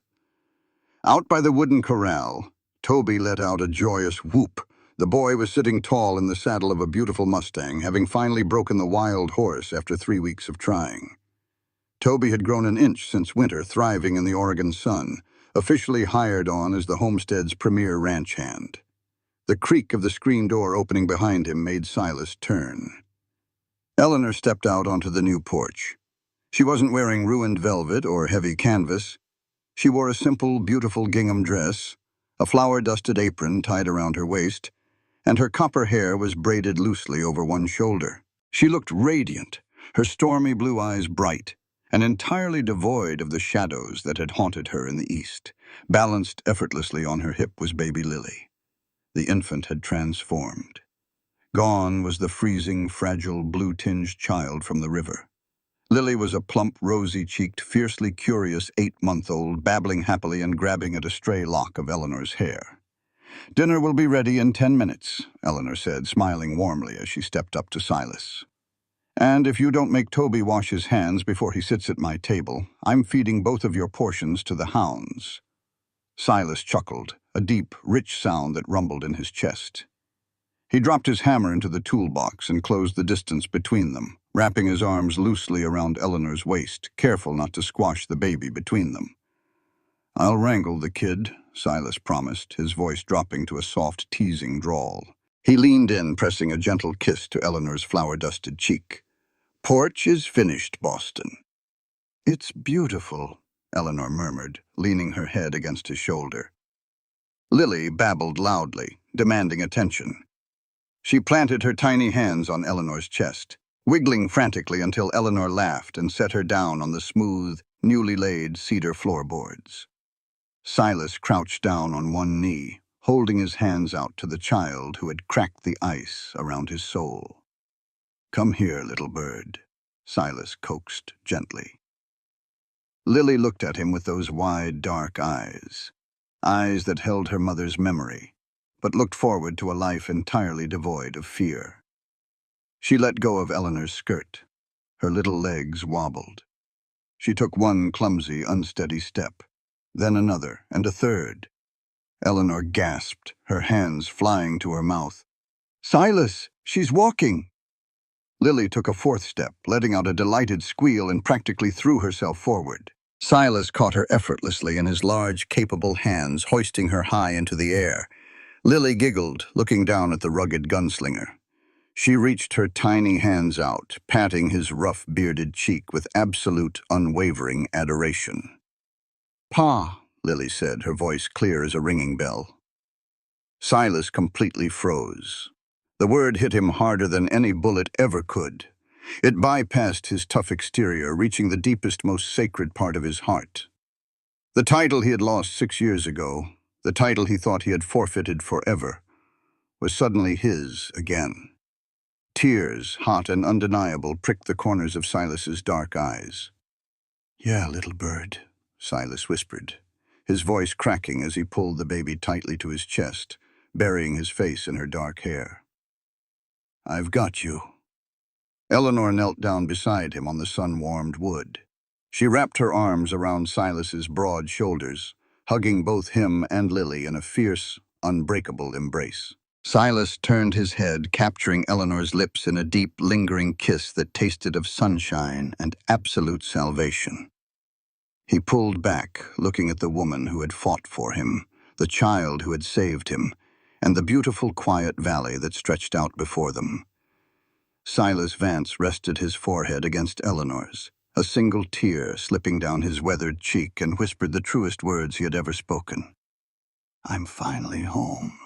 Out by the wooden corral, Toby let out a joyous whoop. The boy was sitting tall in the saddle of a beautiful Mustang, having finally broken the wild horse after 3 weeks of trying. Toby had grown an inch since winter, thriving in the Oregon sun, officially hired on as the homestead's premier ranch hand. The creak of the screen door opening behind him made Silas turn. Eleanor stepped out onto the new porch. She wasn't wearing ruined velvet or heavy canvas. She wore a simple, beautiful gingham dress, a flour-dusted apron tied around her waist, and her copper hair was braided loosely over one shoulder. She looked radiant, her stormy blue eyes bright, and entirely devoid of the shadows that had haunted her in the east. Balanced effortlessly on her hip was baby Lily. The infant had transformed. Gone was the freezing, fragile, blue-tinged child from the river. Lily was a plump, rosy-cheeked, fiercely curious 8-month-old, babbling happily and grabbing at a stray lock of Eleanor's hair. "Dinner will be ready in 10 minutes, Eleanor said, smiling warmly as she stepped up to Silas. "And if you don't make Toby wash his hands before he sits at my table, I'm feeding both of your portions to the hounds." Silas chuckled, a deep, rich sound that rumbled in his chest. He dropped his hammer into the toolbox and closed the distance between them, wrapping his arms loosely around Eleanor's waist, careful not to squash the baby between them. "I'll wrangle the kid," Silas promised, his voice dropping to a soft, teasing drawl. He leaned in, pressing a gentle kiss to Eleanor's flour-dusted cheek. "Porch is finished, Boston." "It's beautiful," Eleanor murmured, leaning her head against his shoulder. Lily babbled loudly, demanding attention. She planted her tiny hands on Eleanor's chest, wiggling frantically until Eleanor laughed and set her down on the smooth, newly laid cedar floorboards. Silas crouched down on one knee, holding his hands out to the child who had cracked the ice around his soul. "Come here, little bird," Silas coaxed gently. Lily looked at him with those wide, dark eyes that held her mother's memory, but looked forward to a life entirely devoid of fear. She let go of Eleanor's skirt. Her little legs wobbled. She took one clumsy, unsteady step, then another, and a third. Eleanor gasped, her hands flying to her mouth. "Silas, she's walking!" Lily took a fourth step, letting out a delighted squeal, and practically threw herself forward. Silas caught her effortlessly in his large, capable hands, hoisting her high into the air. Lily giggled, looking down at the rugged gunslinger. She reached her tiny hands out, patting his rough, bearded cheek with absolute, unwavering adoration. "Pa," Lily said, her voice clear as a ringing bell. Silas completely froze. The word hit him harder than any bullet ever could. It bypassed his tough exterior, reaching the deepest, most sacred part of his heart. The title he had lost 6 years ago, the title he thought he had forfeited forever, was suddenly his again. Tears, hot and undeniable, pricked the corners of Silas's dark eyes. "Yeah, little bird," Silas whispered, his voice cracking as he pulled the baby tightly to his chest, burying his face in her dark hair. "I've got you." Eleanor knelt down beside him on the sun-warmed wood. She wrapped her arms around Silas's broad shoulders, hugging both him and Lily in a fierce, unbreakable embrace. Silas turned his head, capturing Eleanor's lips in a deep, lingering kiss that tasted of sunshine and absolute salvation. He pulled back, looking at the woman who had fought for him, the child who had saved him, and the beautiful, quiet valley that stretched out before them. Silas Vance rested his forehead against Eleanor's, a single tear slipping down his weathered cheek, and whispered the truest words he had ever spoken. "I'm finally home."